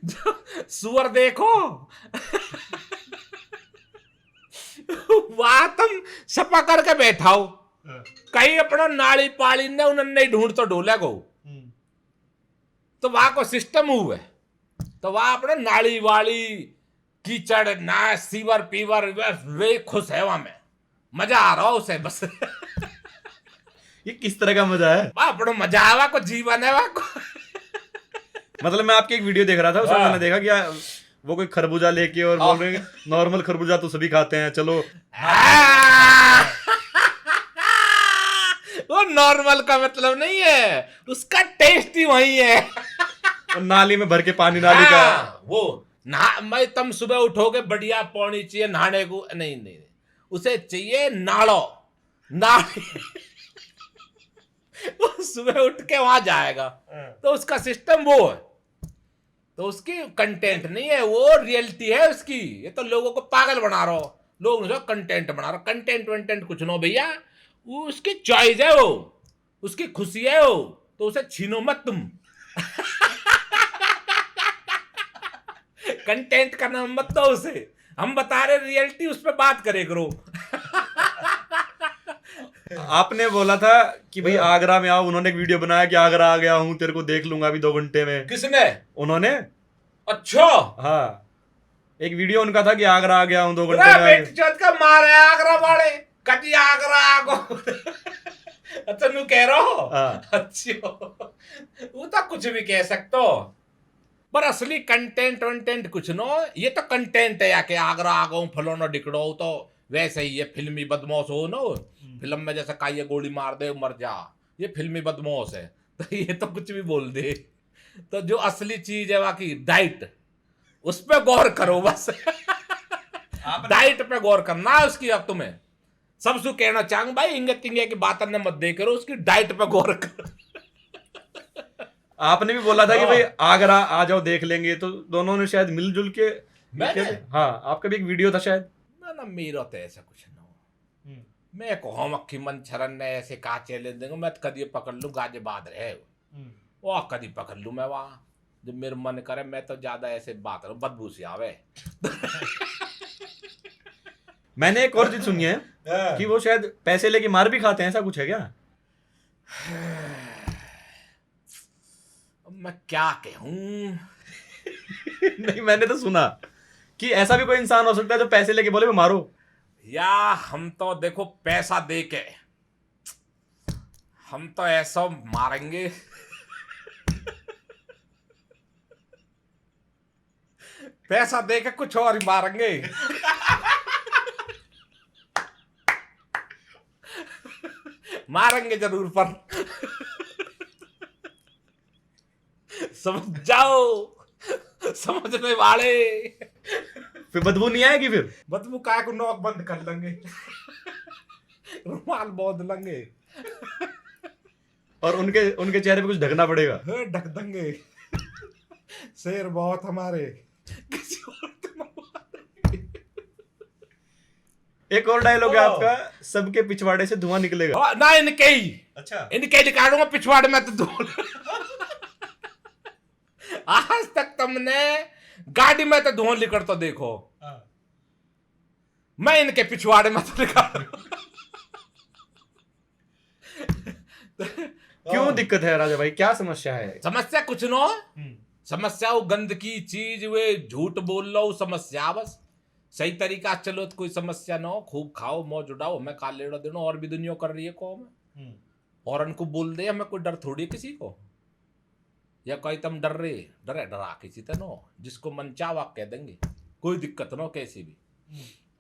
जो सुअर देखो वहां तुम सपा करके बैठा हो, कहीं अपना नाली पाली ने उन्हें नहीं ढूंढ तो ढोले को, तो वहां को सिस्टम हुए, तो वहां अपना नाली वाली कीचड़ ना सीवर पीवर वे खुश है, वहां में मजा आ रहा उसे बस। ये किस तरह का मजा है? अपना मजा आवा को जीवन है वहां को। मतलब मैं आपकी एक वीडियो देख रहा था, उसमें मैंने देखा कि वो कोई खरबूजा लेके और बोल रहे हैं नॉर्मल खरबूजा तो सभी खाते हैं, चलो। वो नॉर्मल का मतलब नहीं है, उसका टेस्ट ही वही है। और नाली में भर के पानी, नाली का वो नहा, मैं तुम सुबह उठोगे बढ़िया पानी चाहिए नहाने को, नहीं नहीं, उसे चाहिए नालो नाली। वो सुबह उठ के वहां जाएगा, तो उसका सिस्टम वो है, तो उसकी कंटेंट नहीं है, वो रियलिटी है उसकी। ये तो लोगों को पागल बना रहा हो, लोग जो कंटेंट बना रहा, कंटेंट वेंटेंट कुछ नो भैया, वो उसकी चॉइस है, वो उसकी खुशी है, वो तो उसे छीनो मत तुम। कंटेंट करना मत दो उसे, हम बता रहे रियलिटी, उस पर बात करे करो। आपने बोला था कि भाई आगरा में आओ, उन्होंने एक वीडियो बनाया कि आगरा आ गया हूँ, तेरे को देख लूंगा अभी 2 घंटे में। किसने? उन्होंने। अच्छा हाँ, एक वीडियो उनका था कि आगरा आ गया हूँ 2 घंटे में। चौथ का मारे आगरा वाले कटी आगरा आगो। अच्छा नू कह रहा हो? अच्छा, वो तो कुछ भी कह सकते हो, पर असली कंटेंट वंटेंट कुछ नो। ये तो कंटेंट है याके आगरा आ गो फलोना डिकड़ो, तो वैसे ही ये फिल्मी बदमाश हो नो, फिल्म में जैसे का ये गोली मार दे मर जा, ये फिल्मी बदमाश है, तो ये तो कुछ भी बोल दे। तो जो असली चीज है बाकी डाइट, उस पे गौर करो बस। डाइट पे गौर करना है उसकी। अब तुम्हें सबसे कहना चाहूंगा भाई, इंगे तिंगे की बात ने मत दे करो, उसकी डाइट पे गौर करो। आपने भी बोला था कि भाई आगरा आ जाओ देख लेंगे, तो दोनों ने शायद मिलजुल के। हाँ, आपका भी एक वीडियो था शायद। ना मेरा तो ऐसा कुछ ना हो, मैं को हम अक्खी मन छरन ने ऐसे का चैलेंज देंगे, मैं कदी पकड़ लूँ गाजे बाद रहे वो, कदी पकड़ लूँ मैं वहां, जब मेरा मन करे। मैं तो ज्यादा ऐसे बात करूँ, बदबू सी आवे। मैंने एक और चीज सुनी है कि वो शायद पैसे लेके मार भी खाते हैं, ऐसा कुछ है क्या? मैं क्या कहूं। नहीं, मैंने तो सुना कि ऐसा भी कोई इंसान हो सकता है जो पैसे लेके बोले मैं मारो। या हम तो देखो पैसा दे के हम तो ऐसा मारेंगे पैसा दे के कुछ और ही मारेंगे। मारेंगे जरूर, पर समझ जाओ, समझने वाले। फिर बदबू नहीं आएगी फिर? बदबू काय को नोक बंद कर लेंगे, रुमाल बांध लेंगे और उनके उनके चेहरे पे कुछ ढकना पड़ेगा। ढक देंगे। शेर बहुत हमारे, किसी और एक और डायलॉग है आपका, सबके पिछवाड़े से धुआं निकलेगा। ना इनके ही, अच्छा, इनके निकालूंगा पिछवाड़े में तो धूल। आज तक तुमने गाड़ी में तो धुआं निकल तो देखो, मैं इनके पिछवाड़े में तो निकाल। क्यों दिक्कत है राजा भाई, क्या समस्या है? समस्या कुछ न, समस्या वो गंदगी चीज, वे झूठ बोल लो समस्या। बस सही तरीका चलो तो कोई समस्या ना हो, खूब खाओ मौज उड़ाओ, हमें खा लेना देना, और भी दुनिया कर रही है कौम, और उनको बोल दे, हमें कोई डर थोड़ी किसी को, या कोई तुम डरे डरा किसी तो नो, जिसको मन चाह आप कह देंगे, कोई दिक्कत ना कैसे भी,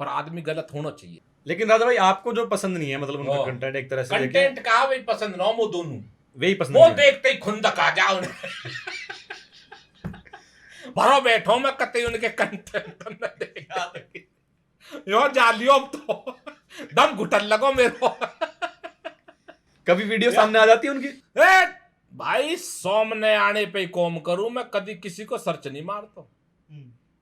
पर आदमी गलत होना चाहिए। लेकिन राजा भाई आपको जो पसंद नहीं है, मतलब उनका कंटेंट एक तरह से कंटेंट का वही पसंद ना, वो दोनों वही पसंद वो नहीं है। देखते ही खुंदक आ जाओ। भरो बैठो, मैं कते उनके कंटेंट यो जा लियो अब तो, दम घुटन लगो मेरे को। कभी वीडियो सामने आ जाती है उनकी? भाई सामने आने पे कॉम करूं मैं, कभी किसी को सर्च नहीं मारता।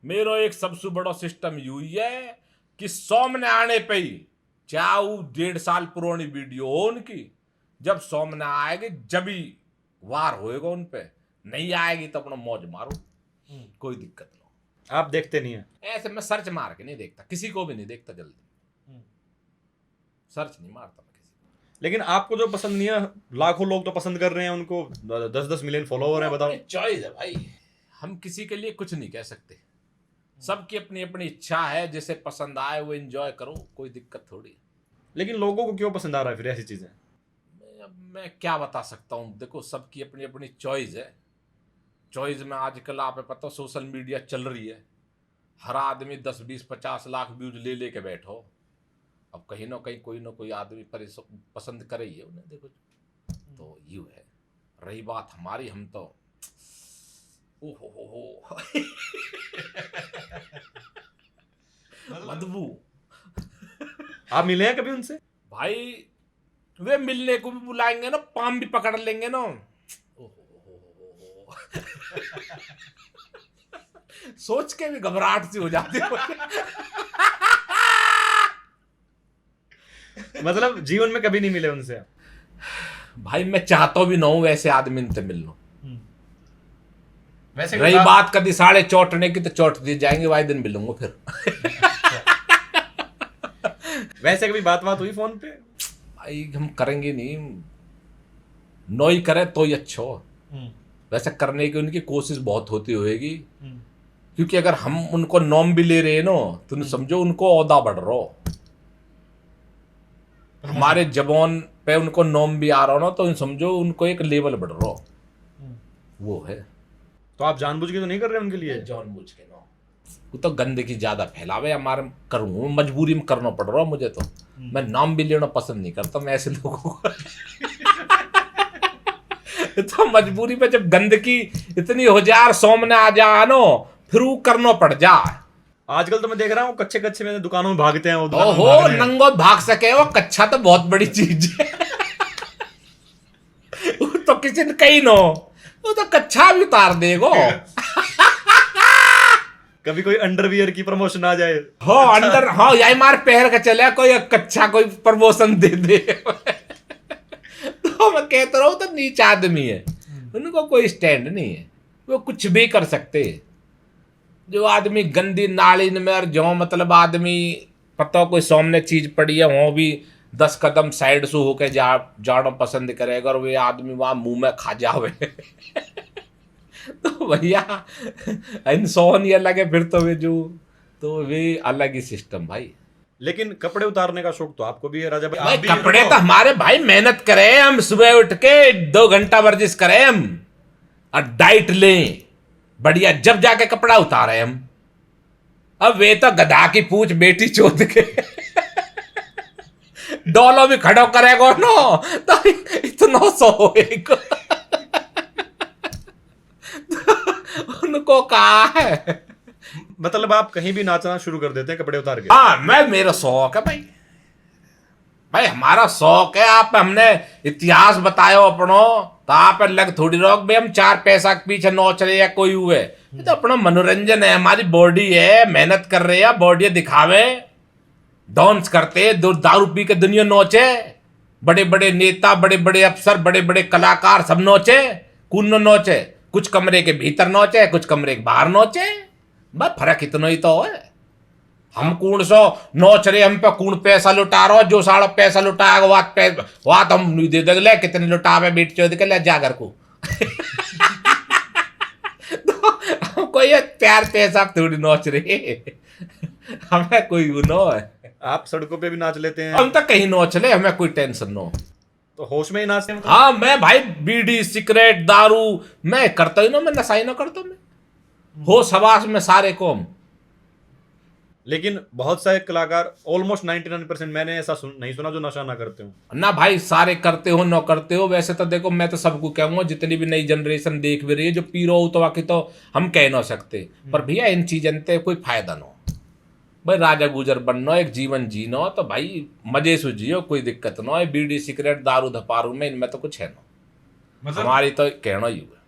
मेरा एक सबसे बड़ा सिस्टम यू ही है कि सामने आने पे ही, चाहे 1.5 साल पुरानी वीडियो हो उनकी, जब सामने आएगी जब ही वार होएगा उन पे, नहीं आएगी तो अपना मौज मारो, कोई दिक्कत नहीं। आप देखते नहीं है? ऐसे मैं सर्च मार के नहीं देखता, किसी को भी नहीं देखता जल्दी, सर्च नहीं मारता मैं किसी को। लेकिन आपको जो पसंद नहीं है, लाखों लोग तो पसंद कर रहे हैं उनको, 10-10 मिलियन फॉलोवर हैं, बताओ। चॉइस है भाई, हम किसी के लिए कुछ नहीं कह सकते, सबकी अपनी अपनी इच्छा है, जिसे पसंद आए वो एंजॉय करो, कोई दिक्कत थोड़ी। लेकिन लोगों को क्यों पसंद आ रहा है फिर ऐसी चीजें? मैं क्या बता सकता हूँ, देखो सबकी अपनी अपनी चॉइस है। चॉइस में आजकल आप पता सोशल मीडिया चल रही है, हर आदमी 10, 20, 50 लाख व्यूज ले लेके बैठो, अब कहीं ना कहीं कोई ना कोई आदमी पसंद करे ही है उन्हें, देखो तो यूँ है। रही बात हमारी, हम तो ओहो बदबू। आप मिले हैं कभी उनसे? भाई वे मिलने को भी बुलाएंगे ना, पाम भी पकड़ लेंगे ना, सोच के भी घबराहट सी हो जाती है। मतलब जीवन में कभी नहीं मिले उनसे? भाई मैं चाहता भी ना हूं वैसे आदमी से मिल लो। वैसे रही बात कभी साढ़े चौटने की, तो चौट दिए जाएंगे, वाई दिन मिलूंगा फिर। वैसे कभी बात हुई फोन पे? भाई हम करेंगे नहीं, नो ही करे तो ही अच्छा हो। वैसे करने की उनकी कोशिश बहुत होती होगी, क्योंकि अगर हम उनको नॉम भी ले रहे हैं ना, तो समझो उनको औदा बढ़ रहा हो, हमारे जबान पे उनको नॉम भी आ रहा हो ना, तो समझो उनको एक लेवल बढ़ रहा हो, वो है। तो आप जानबूझ के तो नहीं कर रहे उनके लिए? जानबूझ के ना, वो तो गंदगी ज्यादा फैलावे, हमारे करूँ मजबूरी में करना पड़ रहा मुझे, तो मैं नाम भी लेना पसंद नहीं करता मैं ऐसे लोगों को। तो मजबूरी में जब गंदगी इतनी हो जाए, सामने आ जा नो, फिर वो करना पड़ जा। आजकल तो मैं देख रहा हूँ कच्चे कच्चे में दुकानों में भागते हैं, वो ओहो नंगो भाग सके, वो कच्चा तो बहुत बड़ी चीज है। वो तो किसी ने कही नो, वो तो कच्चा भी उतार देगो। कभी कोई अंडरवियर की प्रमोशन आ जाए, हो अंडर, हाँ यही मार पहर का चले, कोई कच्चा कोई प्रमोशन दे दे। तो मैं कहता रहूं तो नीच आदमी है, उनको कोई स्टैंड नहीं है, वो कुछ भी कर सकते। जो आदमी गंदी नाली में, और जो मतलब आदमी पता कोई सामने चीज पड़ी है, वो भी 10 कदम साइड से होके जाना पसंद करेगा, और वे आदमी वहां मुंह में खा जावे। तो भैया इंसान ही अलग है फिर, तो वे जो, तो वे अलग ही सिस्टम भाई। लेकिन कपड़े उतारने का शौक तो आपको भी है राजा भाई? भाई कपड़े तो हमारे, भाई मेहनत करें हम, सुबह उठ के 2 घंटा वर्जिश करें हम, और डाइट लें बढ़िया, जब जाके कपड़ा उतारे हम। अब वे तो गधा की पूछ बेटी चोद के डोलो भी खड़ो करेगो नो तो इतना सोएगो। उनको कहा है मतलब आप कहीं भी नाचना शुरू कर देते हैं कपड़े उतार के? हाँ, मैं मेरा शौक है भाई, भाई हमारा शौक है। आप हमने इतिहास बतायो अपनो तो आप लग थोड़ी रोक भाई हम 4 पैसा के पीछे नोच रहे या कोई हुए, ये तो अपना मनोरंजन है, हमारी बॉडी है, मेहनत कर रहे हैं, बॉडी दिखावे, डांस करते, दारू पी के दुनिया नोचे, बड़े बड़े नेता, बड़े बड़े अफसर, बड़े बड़े कलाकार सब नोचे, कौन नोचे, कुछ कमरे के भीतर नोचे, कुछ कमरे के बाहर नोचे, बस फर्क इतना ही तो है। हम कौन सो नोच रहे, हम पे कौन पैसा लुटा रहा, जो सारा पैसा लुटाएगा वात हम नहीं दे देंगे, कितने लुटावे बेट चोद के ले जा घर को। तो हमको ये प्यार पैसा थोड़ी नोच रहे, हमें कोई नो है। आप सड़कों पे भी नाच लेते हैं? हम तो कहीं नोच ले, हमें कोई टेंशन नो। तो होश में ही नाचते हैं? हाँ, मैं भाई बीड़ी सिगरेट दारू मैं करता ही ना, मैं नशा ही ना करता, मैं हो सवास में सारे कोम। लेकिन बहुत सारे कलाकार ऑलमोस्ट 99% मैंने ऐसा नहीं सुना जो नशा ना करते हो। ना भाई, सारे करते हो न करते हो। वैसे तो देखो, मैं तो सबको कहूंगा जितनी भी नई जनरेशन देख भी रही है, जो पी रहा हो तो बाकी तो हम कह ना सकते, पर भैया इन चीजन ते कोई फायदा ना हो। भाई राजा गुजर बनना, एक जीवन जीना, तो भाई मजे से जियो, कोई दिक्कत ना है। बीड़ी सिगरेट दारू धपारू में इनमें तो कुछ है ना, मतलब हमारी तो कहना ही हुआ।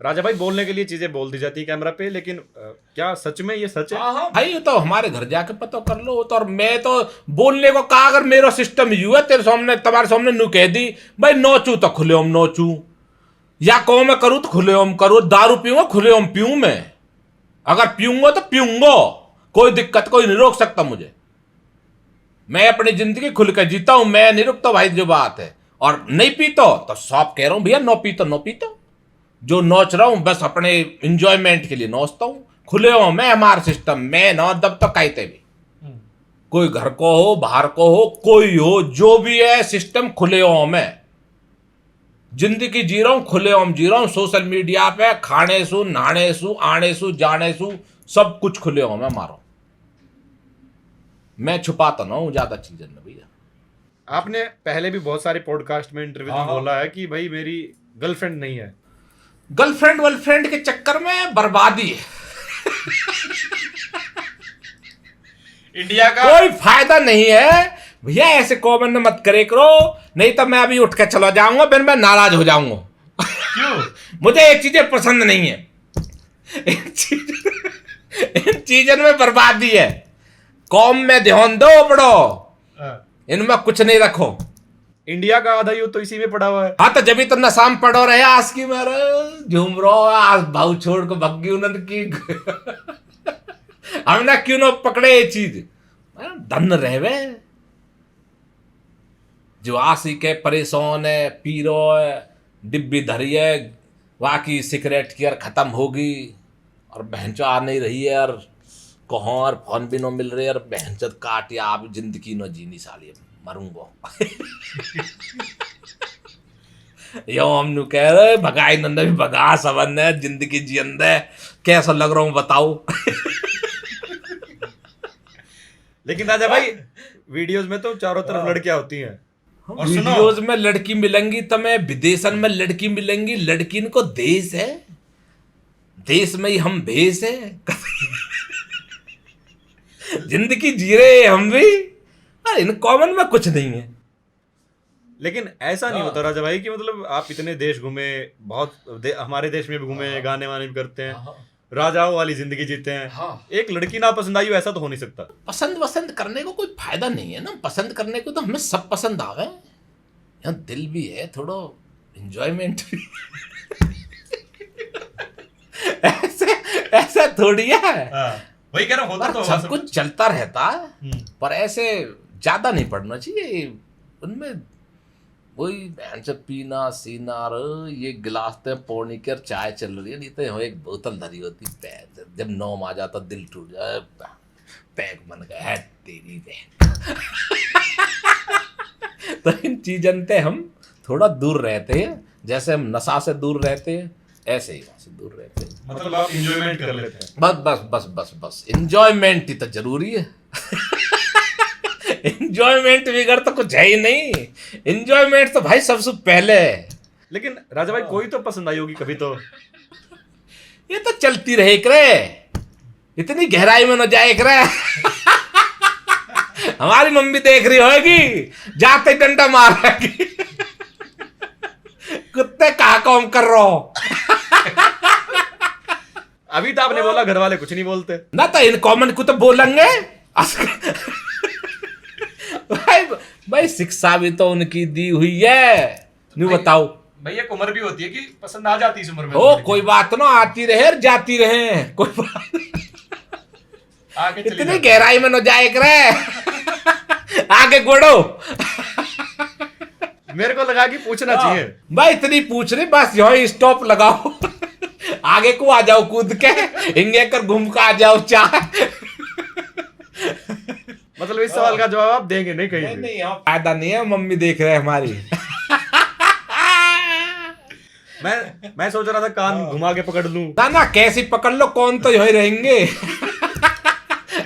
राजा भाई, बोलने के लिए चीजें बोल दी जाती है कैमरा पे, लेकिन क्या सच में ये सच है? हाँ भाई, ये तो हमारे घर जाके पता कर लो। तो और मैं तो बोलने को कहा, अगर मेरा सिस्टम यू है, तेरे सामने तुम्हारे सामने नु कह दी भाई नोचू तो खुले ओम नोचू, या कहो मैं करूँ तो खुले ओम करूँ, दारू पीऊंगा खुले ओम पीऊं, मैं अगर पीऊंगा तो पीऊंगा, कोई दिक्कत, कोई नहीं रोक सकता मुझे। मैं अपनी जिंदगी खुल के जीता हूं, मैं नहीं रुकता भाई, जो बात है। और नहीं पीता तो सॉफ कह रहा हूं भैया, नो पीता नो पीता, जो नोच रहा हूं बस अपने इंजॉयमेंट के लिए नोचता हूं, खुले हो मैं, हमारा सिस्टम मैं ना दब तक कहते भी, कोई घर को हो बाहर को हो कोई हो, जो भी है सिस्टम खुले हो, मैं जिंदगी जी रहा हूं, खुले ओम जी रहा हूं। सोशल मीडिया पे खाने सु नहाने सु आने सु जाने सु सब कुछ खुले हो मैं मारो, मैं छुपाता ना हूं ज्यादा चीजें ना भैया। आपने पहले भी बहुत सारे पॉडकास्ट में इंटरव्यू में बोला है कि भाई मेरी गर्लफ्रेंड नहीं है। गर्लफ्रेंड वर्लफ्रेंड के चक्कर में बर्बादी है। इंडिया का कोई फायदा नहीं है भैया, ऐसे कॉमेंट मत करे करो, नहीं तो मैं अभी उठ के चला जाऊंगा, फिर मैं नाराज हो जाऊंगा। क्यों? मुझे एक चीजें पसंद नहीं है, इन चीजों में बर्बादी है। कौम में ध्यान दो बड़ो, इनमें कुछ नहीं रखो। इंडिया का आधा युद्ध तो इसी में पड़ा हुआ है। हाँ, तो जब भी तो नशाम पड़ो रहे आज की मेरे झूम रहो, आज भाव छोड़ के भग्गी उन्होंने की हमने क्यों ना पकड़े ये चीज, धन रहे जो आशी के परेशान है, पीरो है, डिब्बी धरी है, वाकी सिगरेट की यार खत्म होगी और बहनचो आ नहीं रही है यार, कहाँ और फोन भी न मिल रहे यार, बहनचोद काट या आप जिंदगी न जीनी साली मरूंगो। यो हम कह रहे भगाई नंदा भी भगा सबन है, जिंदगी जियंद है, कैसा लग रहा हूँ बताओ। लेकिन राजा भाई वीडियोस में तो चारों तरफ लड़कियां होती हैं। और सुनो, वीडियोस में लड़की मिलेंगी तुम्हें, विदेशन में लड़की मिलेंगी, लड़की इनको देश है, देश में ही हम भेष है। जिंदगी जी रहे हैं हम भी, अरे इन कॉमन में कुछ नहीं है। लेकिन ऐसा नहीं होता राजा भाई कि मतलब आप इतने देश घूमे, बहुत हमारे देश में भी घूमे, गाने वाने भी करते हैं, राजाओं वाली जिंदगी जीते हैं, एक लड़की ना पसंद आई हो ऐसा तो हो नहीं सकता। पसंद वसंद करने को कोई फायदा नहीं है ना, पसंद करने को तो हमें सब पसंद आवे, यहाँ दिल भी है, थोड़ा एंजॉयमेंट भी। ऐसे ऐसा थोड़ी है, वही कह रहा हूं, होता तो सब कुछ चलता रहता है, पर ऐसे ज्यादा नहीं पड़ना चाहिए उनमें। वही भैंस पीना सीना, ये गिलास में पौनी कर चाय चल रही है, नहीं तो एक बोतल धरी होती, जब 9 आ जाता दिल टूट जाए, पैक बन गया है तेरी पैक। तो इन चीजन से हम थोड़ा दूर रहते हैं, जैसे हम नशा से दूर रहते हैं, ऐसे ही वहां से दूर रहते हैं। मतलब आप इंजॉयमेंट कर लेते हैं। बस बस बस बस बस एंजॉयमेंट ही तो जरूरी है। एंजॉयमेंट बगैर तो कुछ है ही नहीं। एंजॉयमेंट तो भाई सबसे पहले है। लेकिन राजा भाई कोई तो पसंद आई होगी कभी तो। ये तो चलती रहे करे, इतनी गहराई में न जाए करे। हमारी मम्मी देख रही होगी, जाते डंडा मारेगी, कुत्ते कहा काम कर रहा हो। अभी तो आपने बोला घर वाले कुछ नहीं बोलते ना तो इन कॉमन को तो बोलेंगे। भाई भाई शिक्षा भी तो उनकी दी हुई है। नहीं बताओ भैया एक उम्र भी होती है कि पसंद आ जाती है इस उम्र में। ओ कोई बात ना, आती रहे और जाती रहे, कोई बात आगे चली इतनी जाती। गहराई में न जाए करे। आगे गोड़ो। मेरे को लगा कि पूछना चाहिए। भाई इतनी पूछ रही, बस यही स्टॉप लगाओ। आगे को आ जाओ कूद के, इंगे कर घूम के आ जाओ चाह। मतलब इस सवाल का जवाब आप देंगे नहीं कहीं भी। नहीं यहाँ फायदा नहीं है, मम्मी देख रहे हैं हमारी। मैं सोच रहा था कान घुमा के पकड़ लूं। ना ना कैसी पकड़ लो, कौन तो यही रहेंगे।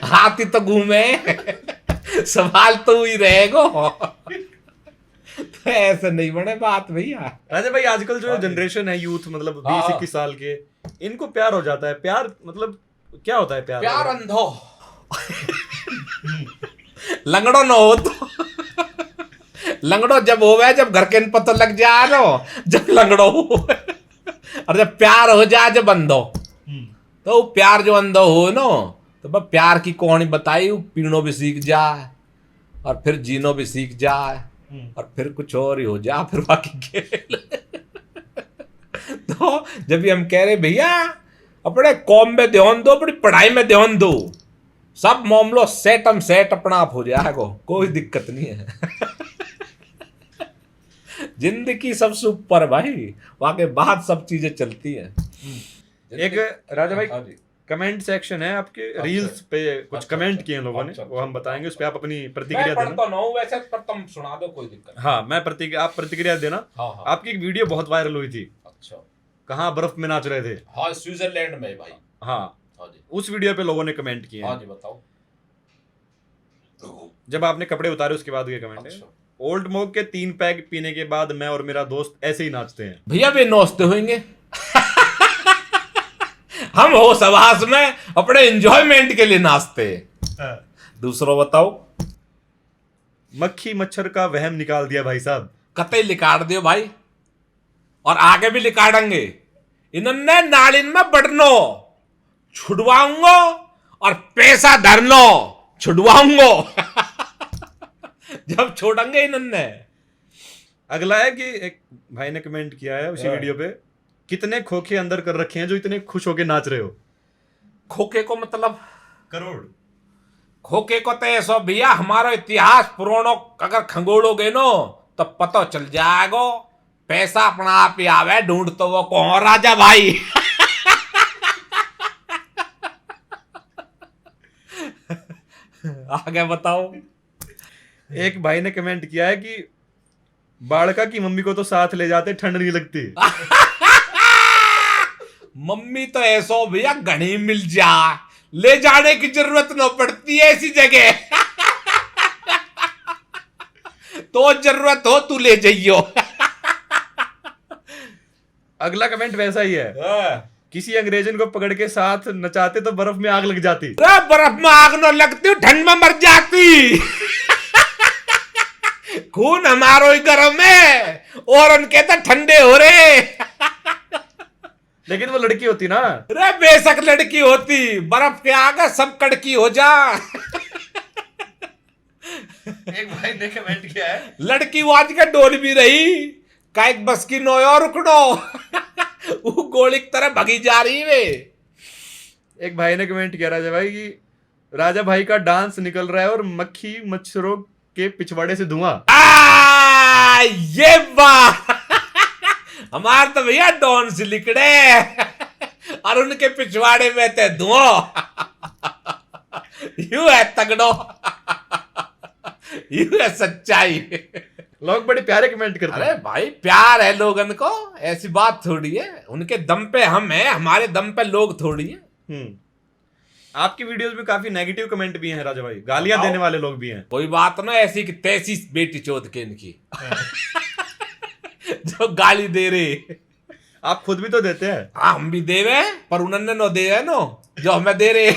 हाथी तो घूमे, सवाल तो ही रहेगा। तो ऐसे नहीं बने बात भैया। राजा भाई आजकल जो जनरेशन है यूथ मतलब 20-21 साल के, इनको प्यार हो जाता है। प्यार मतलब क्या होता है प्यार? प्यार अंधो। लंगड़ो न हो तो। लंगड़ो जब होवे जब घर के पता लग जाए नो, जब लंगड़ो हो। और जब प्यार हो जाए जब अंधो, तो प्यार जो अंधो हो नो, तो बस प्यार की कहानी बताई, पीनो भी सीख जाए और फिर जीनो भी सीख जाए और फिर कुछ और ही हो जाए, फिर बाकी खेल। तो जब भी हम कह रहे भैया अपने कॉम में ध्यान दो, अपनी पढ़ाई में ध्यान दो, सब मामलो सेट अपना आप हो जाएगा, कोई दिक्कत नहीं है। जिंदगी सबसे ऊपर भाई, वाके बाद सब चीजें चलती हैं। एक राजा भाई हाँ जी। कमेंट सेक्शन है आपके रील्स पे, कुछ कमेंट किए हैं लोगों ने, वो हम बताएंगे, उस पे आप अपनी मैं प्रतिक्रिया देना। पढ़ता ना हूँ वैसे, पर तुम सुना दो, कोई दिक्कत नहीं। हाँ मैं आप प्रतिक्रिया देना। हाँ हाँ। आपकी एक वीडियो बहुत वायरल हुई थी, अच्छा। कहाँ बर्फ में नाच रहे थे। हाँ स्विट्जरलैंड में भाई। हाँ हाँ जी। उस वीडियो पे लोगों ने कमेंट किए हाँ हैं। जी बताओ। जब आपने कपड़े उतारे उसके बाद ये कमेंट है, अच्छा। ओल्ड मोग के 3 पैग पीने के बाद मैं और मेरा दोस्त ऐसे ही नाचते हैं। भैया वे नाचते होंगे। हम हो सवास में अपने एंजॉयमेंट के लिए नाचते हैं। दूसरा बताओ। मक्खी मच्छर का वहम निकाल दिया भाई साहब। कतई लिकाड़ दियो भाई, और आगे भी लिकाड़ेंगे। इन्होंने नालिन में बढ़नो छुड़वाऊंगा और पैसा धरनो छुड़वाऊंगा। जब छोड़ेंगे इन्होंने। अगला है कि एक भाई ने कमेंट किया है उसी वीडियो पे, कितने खोखे अंदर कर रखे हैं जो इतने खुश होके नाच रहे हो। खोखे को मतलब करोड़। खोखे को तो ऐसा भैया, हमारा इतिहास पुराणों अगर खंगोड़ोगे नो तो पता चल जाएगा। पैसा अपना आप ही आवे, ढूंढ तो वो कौन राजा भाई। आगे बताओ। एक भाई ने कमेंट किया है कि बाड़का की मम्मी को तो साथ ले जाते, ठंड नहीं लगती। मम्मी तो ऐसा भैया घनी मिल जा, ले जाने की जरूरत न पड़ती है ऐसी जगह। तो जरूरत हो तू ले जाइयो। अगला कमेंट वैसा ही है, किसी अंग्रेजन को पकड़ के साथ नचाते तो बर्फ में आग लग जाती। बर्फ में आग न लगती, ठंड में मर जाती। खून हमारो ही गर्म है और उनके तो ठंडे हो रहे। लेकिन वो लड़की होती ना। रे बेशक लड़की होती, बर्फ के आगे सब कड़की हो जा। एक भाई ने कमेंट किया है, लड़की वो आज के डोल भी रही, काइक बस की नोया रुकनो। वो गोली की तरह भगी जा रही वे। एक भाई ने कमेंट किया राजा भाई कि राजा भाई का डांस निकल रहा है और मक्खी मच्छरों के पिछवाड़े से धुआं। ये बात। हमारे तो भैया डॉन से लिकड़े और उनके पिछवाड़े में थे धुआं। यू है तगड़ो, यू है सच्चाई। लोग बड़े प्यारे कमेंट करते अरे भाई प्यार है लोगन को, ऐसी बात थोड़ी है। उनके दम पे हम हैं, हमारे दम पे लोग थोड़ी है। आपकी वीडियोस में काफी नेगेटिव कमेंट भी हैं राजा भाई, गालियां देने वाले लोग भी हैं। कोई बात ना ऐसी कि तैसी बेटी चोद के इनकी जो गाली दे रहे। आप खुद भी तो देते हैं। हाँ हम भी दे रहे हैं, पर उन्होंने नो दे रहे नो जो हमें दे रहे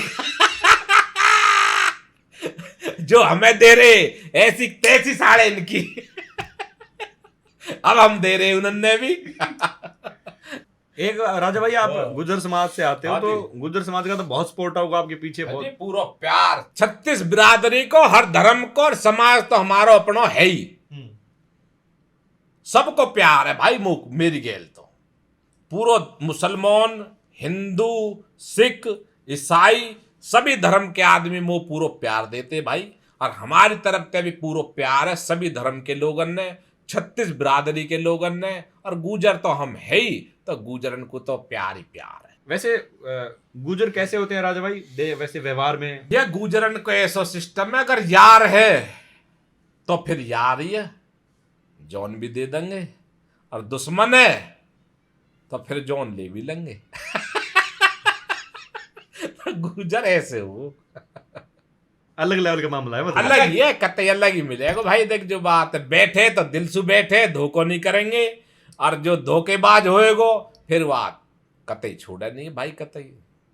जो हमें दे रहे ऐसी तैसी साड़े इनकी अब हम दे रहे उन्होंने भी। एक राजा भाई आप गुर्जर समाज से आते हो, हाँ तो गुर्जर समाज का तो बहुत सपोर्ट होगा आपके पीछे। अरे बहुत पूरा प्यार 36 बिरादरी को, हर धर्म को, और समाज तो हमारा अपना है ही। सबको प्यार है भाई। मेरी गेल तो पूरा मुसलमान, हिंदू, सिख, ईसाई सभी धर्म के आदमी मुंह पूरा प्यार देते भाई। और हमारी तरफ से भी पूरा प्यार है सभी धर्म के लोगन ने, 36 बिरादरी के लोगन ने। और गुजर तो हम है ही, तो गुजरन को तो प्यार ही प्यार है। वैसे गुजर कैसे होते हैं राजा भाई वैसे व्यवहार में? यह गुजरन को ऐसा सिस्टम है, अगर यार है तो फिर यार ही है, जौन भी दे देंगे। और दुश्मन है तो फिर जौन ले भी लेंगे। गुजर ऐसे हो अलग लेवल का मामला है, मतलब अलग ही है, कतई अलग ही मिलेगा भाई। देख जो बात है, बैठे तो दिल से बैठे, धोखो नहीं करेंगे। और जो धोखेबाज होएगो फिर बात कतई छोड़ा नहीं भाई, कतई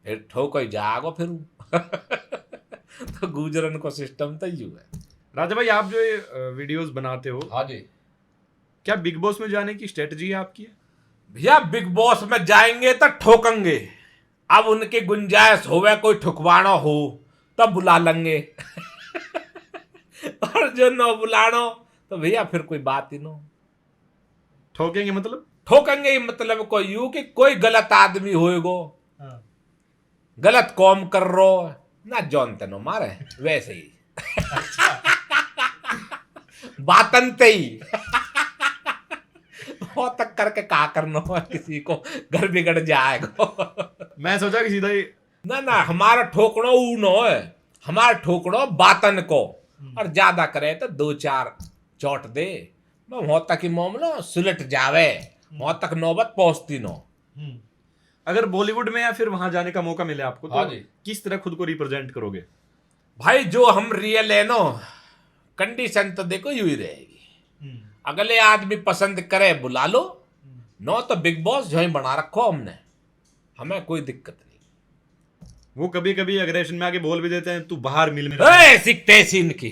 फिर ठोको ही जाएगो फिर। तो गुजरन को सिस्टम तो यू है। राजा भाई आप जो ये वीडियोस बनाते हो, हाँ जी, क्या बिग बॉस में जाने की स्ट्रेटजी है आपकी? भैया बिग बॉस में जाएंगे तो ठोकेंगे। अब उनकी गुंजाइश होवे कोई ठुकवाना हो तब बुला लेंगे। और जो न बुलानो तो भैया फिर कोई बात ही नो। ठोकेंगे मतलब? ठोकेंगे ही मतलब कोई यूं कि कोई गलत आदमी होएगो, गलत कॉम कर रो ना, जानते नो मारे वैसे ही। बातन ते ही वो तक करके का करना हो, किसी को घर बिगड़ जाएगा। मैं सोचा कि सीधा ही ना ना, हमारा ठोकड़ो ऊ नो है, हमारा ठोकड़ो बातन को। और ज्यादा करे तो 2-4 चोट दे, वहां तक ही मामला सुलट जावे, वहां तक नौबत पहुंचती नो। अगर बॉलीवुड में या फिर वहां जाने का मौका मिले आपको, हाँ तो जी। किस तरह खुद को रिप्रेजेंट करोगे? भाई जो हम रियल है नो, कंडीशन तो देखो यूं ही रहेगी। अगले आदमी पसंद करे बुला लो, नो तो बिग बॉस जो ही बना रखो हमने, हमें कोई दिक्कत नहीं। वो कभी कभी अग्रेशन में आके बोल भी देते हैं, तू बाहर मिल में। ऐसी तैसी इनकी।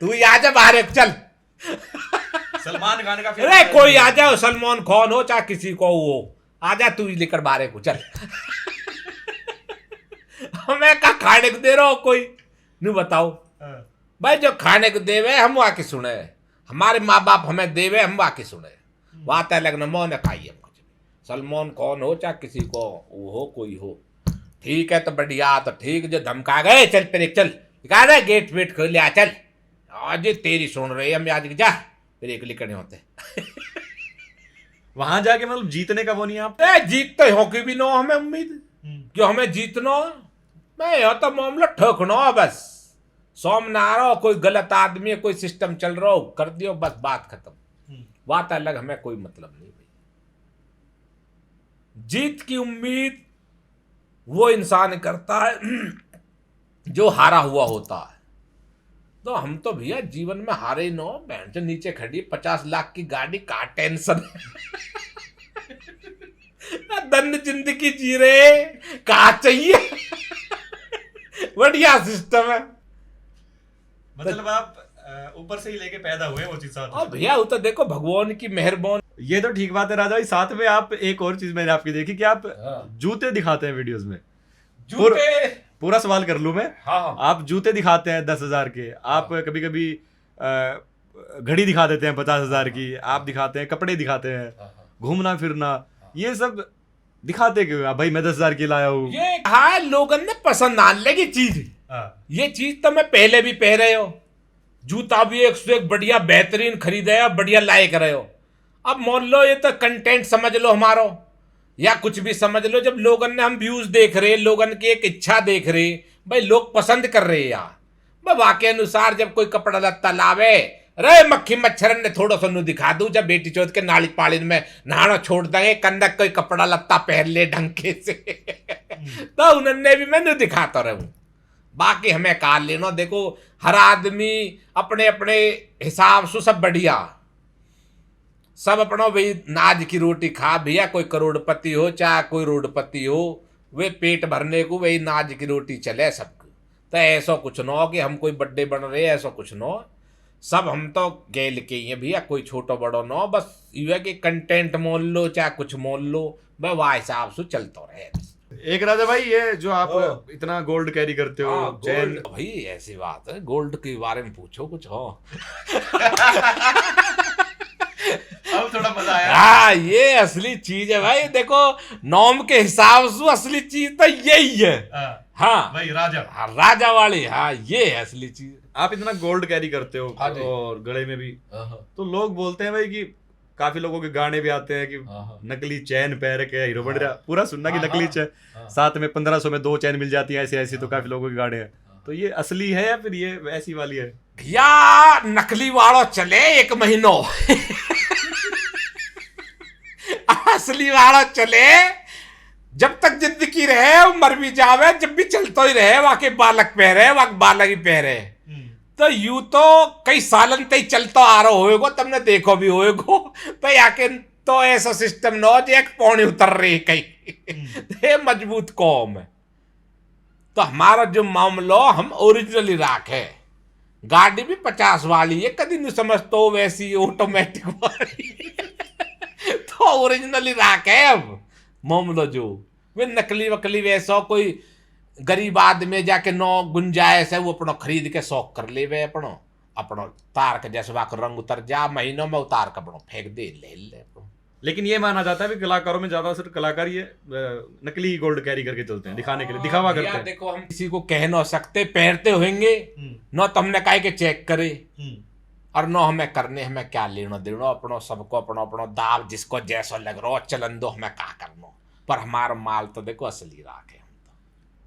तू ही आजा बाहर, एक चल। सलमान खान का अरे कोई आ जाओ, सलमान खान हो चाहे किसी को हो, आजा तू ही लेकर बाहर को चल। हमें का खाने को दे रहा हो कोई नहीं, बताओ भाई। जो खाने को देवे हम वाके सुने, हमारे माँ बाप हमें देवे हम वाके सुने। बात है लगना मौन खाइए कुछ भी, सलमान कौन हो चाहे किसी को वो हो कोई हो, ठीक है तो बढ़िया। तो ठीक, जो धमका गए चल फिर एक चल निकाल रहे, गेट वेट खोल लिया चल, आज तेरी सुन रही हम आज जा फिर एक लिखने होते। वहां जाके मतलब जीतने का वो नहीं है आप? जीत तो हो की भी नो हमें उम्मीद कि हमें जीतना। मैं यहाँ तो मामला ठोकना है बस, सामने आ रहा हो कोई गलत आदमी है, कोई सिस्टम चल रहा हो कर दियो, बस बात खत्म। बात अलग, हमें कोई मतलब नहीं भाई। जीत की उम्मीद वो इंसान करता है जो हारा हुआ होता है। तो हम तो भैया जीवन में हारे नो, बहन से नीचे खड़ी 50 लाख की गाड़ी का टेंशन। दंड जिंदगी जी रहे, कहा चाहिए। बढ़िया सिस्टम है। मतलब आप ऊपर से ही लेके पैदा हुए वो चीज साथ में। भैया वो तो देखो भगवान की मेहरबान। ये तो ठीक बात है राजा भाई। साथ में आप एक और चीज मैंने आपकी देखी कि आप जूते दिखाते हैं वीडियोस में। जूते पूरा सवाल कर लूं मैं? हाँ। आप जूते दिखाते हैं 10,000 के, आप कभी कभी घड़ी दिखा देते हैं 50,000 की, आप दिखाते हैं कपड़े दिखाते हैं, घूमना फिरना, ये सब दिखाते क्यों आप भाई? मैं 10,000 की लाया हूँ। ये हाँ लोगन ने पसंद आने लगी चीज। ये चीज तो मैं पहले भी पहरे हो, जूता भी एक से एक बढ़िया बेहतरीन खरीदे हो, बढ़िया लायक रहे हो। अब मान लो ये तो कंटेंट समझ लो हमारो, या कुछ भी समझ लो। जब लोगन ने हम व्यूज देख रहे, लोगन की एक इच्छा देख रहे भाई, लोग पसंद कर रहे यार, वाक्य अनुसार जब कोई कपड़ा लत्ता लावे, रे मक्खी मच्छरन ने थोड़ा सा नु दिखा दू, जब बेटी चौथ के नाली पाली में नहाना छोड़ देंगे, कंदक कोई कपड़ा लत्ता पहन ले ढंके से तो उन्होंने भी मैं दिखाता रहूं। बाकी हमें कहा लेना, देखो हर आदमी अपने अपने हिसाब से सब बढ़िया, सब अपना भाई नाज की रोटी खा भैया, कोई करोड़पति हो चाहे कोई रोडपति हो, वे पेट भरने को वही नाज की रोटी चले सबको। तो ऐसा कुछ न हो कि हम कोई बड्डे बन रहे, ऐसा कुछ न हो, सब हम तो गेल के ही हैं भैया, कोई छोटा बड़ो न हो, बस ये है कि कंटेंट मोल लो चाहे कुछ मोल लो, वह वह हिसाब से चलता रहे। एक राजा भाई, ये जो आप इतना गोल्ड कैरी करते हो, चैन, भाई ऐसी बात है, गोल्ड के बारे में पूछो कुछ हो। अब थोड़ा मजा आया। हाँ, ये असली चीज है भाई, देखो नॉम के हिसाब से असली चीज तो यही है। हाँ भाई राजा, हाँ, राजा वाली, हाँ ये है असली चीज। आप इतना गोल्ड कैरी करते हो हाँ जी। और गले में भी, तो लोग बोलते हैं भाई कि काफी लोगों के गाने भी आते हैं कि नकली चैन पहन के हीरो बन रहा, पूरा सुनना कि नकली चैन, साथ में 1500 में 2 चैन मिल जाती है, ऐसे ऐसी तो काफी लोगों के गाने हैं। तो ये असली है या फिर ये ऐसी वाली है? या नकली वालों चले 1 महीनों असली वालों चले जब तक जिंदगी रहे, वो मर भी जावे, जब भी चलता ही रहे, वाके बालक पहरे, वाक बालक ही पहरे। तो यूं तो कई सालन तक चलता आ रहा होएगो, तुमने देखो भी होएगो, तो याके तो ऐसा सिस्टम न हो जो एक पौड़ी उतर रही कहीं ये मजबूत कौम है। तो हमारा जो मामला हम ओरिजिनली राखे, गाड़ी भी 50 वाली है, कभी नहीं समझतो वैसी ऑटोमेटिक वाली तो ओरिजिनली राखे। अब मामला जो वे नकली वकली वैसा कोई गरीब आदमी जाके नो गुंजाइश है, वो अपना खरीद के शौक कर ले, वे अपना तार के जैसे वाक रंग उतर जा, महीनों में उतार के अपना फेंक दे ले। लेकिन ये माना जाता है कि कलाकारों में ज्यादा सिर्फ कलाकार ये नकली गोल्ड कैरी करके चलते हैं, दिखाने के लिए, दिखावा करते हैं। देखो हम किसी को कह न सकते, पहनते होंगे न तो हमने कहा कि चेक करे, और न हमें करने, हमें क्या लेना देना, अपना सबको अपना अपना दाव, जिसको जैसा लग रहा हो चलन दो, हमें क्या करना, पर हमारा माल तो देखो असली राखे।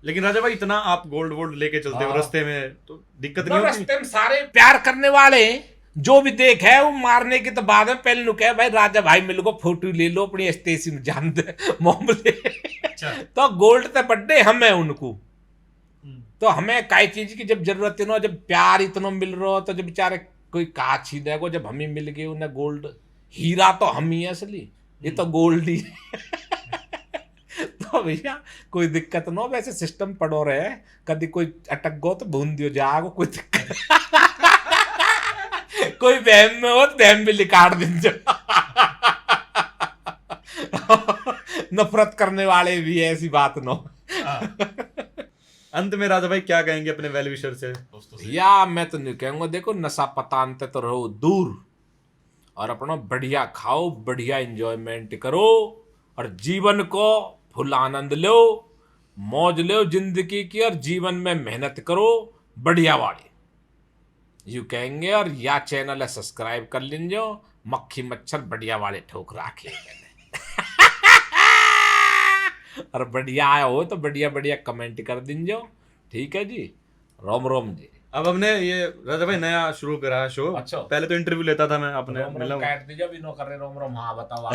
लेकिन राजा भाई इतना आप गोल्ड वोल्ड लेके चलते हो रास्ते में, तो दिक्कत नहीं होती? रास्ते में सारे प्यार करने वाले जो भी देखे वो मारने के तो बाद में पहले नुके भाई राजा भाई मिल को फोटो ले लो अपनी स्टेसी में जान दे मामले तो गोल्ड तो बड्डे हमें उनको, तो हमें कई चीज की जब जरूरत है ना, जब प्यार इतना मिल रहा हो, तो जब बेचारे कोई कहा छीने को, जब हमें मिल गए उन्हें गोल्ड, हीरा तो हम ही है असली, ये तो गोल्ड ही तो भैया कोई दिक्कत ना, वैसे सिस्टम पड़ो रहे, कभी कोई अटक गो तो भून दियो जागो, कोई दिक्कत कोई बहम में हो तो बहम भी लिकाट दीजिए नफरत करने वाले भी है, ऐसी बात नो। अंत में राजा भाई क्या कहेंगे अपने वेल विशर से? या मैं तो नहीं कहूंगा, देखो नशा पतान तो रहो दूर, और अपना बढ़िया खाओ, बढ़िया एंजॉयमेंट करो, और जीवन को फुल आनंद लो, मौज लो जिंदगी की, और जीवन में मेहनत करो बढ़िया वाली यू कहेंगे। और या चैनल है सब्सक्राइब कर लीजिए, मक्खी मच्छर बढ़िया वाले ठोक राखे और बढ़िया आया हो तो बढ़िया बढ़िया कमेंट कर दीजिए, ठीक है जी। रोम रोम जी। अब हमने ये राजा भाई नया शुरू करा है शो। अच्छा। पहले तो इंटरव्यू लेता था मैं अपने, काट दीजिए भी नो कर रहे रोम रोम, हाँ बताओ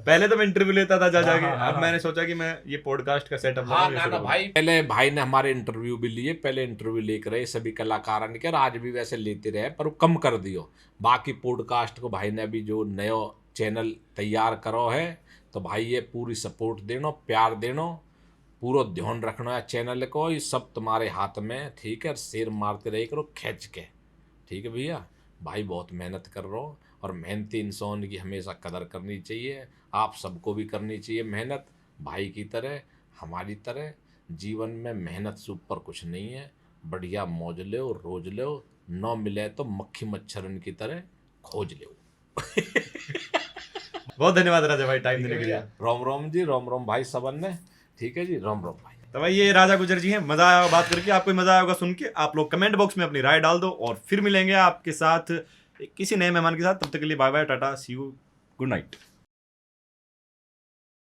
पहले तो मैं इंटरव्यू लेता था जा जाके, अब मैंने सोचा कि मैं ये पॉडकास्ट का सेटअप ना भाई, पहले भाई ने हमारे इंटरव्यू भी लिए, पहले इंटरव्यू लेकर रहे सभी कलाकार के, आज भी वैसे लेते रहे, पर कम कर दियो। बाकी पॉडकास्ट को भाई ने अभी जो नया चैनल तैयार करो है, तो भाई ये पूरी सपोर्ट देना, प्यार देना, पूरा ध्यान रखना है चैनल को, ये सब तुम्हारे हाथ में, ठीक है। शेयर मारते रहे करो खींच के, ठीक है भैया। भाई बहुत मेहनत कर रहा हो, और मेहनती इंसान की हमेशा कदर करनी चाहिए, आप सबको भी करनी चाहिए मेहनत, भाई की तरह हमारी तरह। जीवन में मेहनत से ऊपर कुछ नहीं है, बढ़िया मौज लो, रोज लो, न मिले तो मक्खी मच्छरन की तरह खोज लो बहुत धन्यवाद राजा भाई टाइम देने के लिए। रोम रोम जी, रोम रोम भाई सबन ने, ठीक है जी, रोम रोम भाई। तो भाई ये राजा गुजर जी हैं, मजा आया बात करके, आपको मजा आया होगा सुन के। आप लोग कमेंट बॉक्स में अपनी राय डाल दो, और फिर मिलेंगे आपके साथ किसी नए मेहमान के साथ। तब तक के लिए bye bye, tata, see you, good night.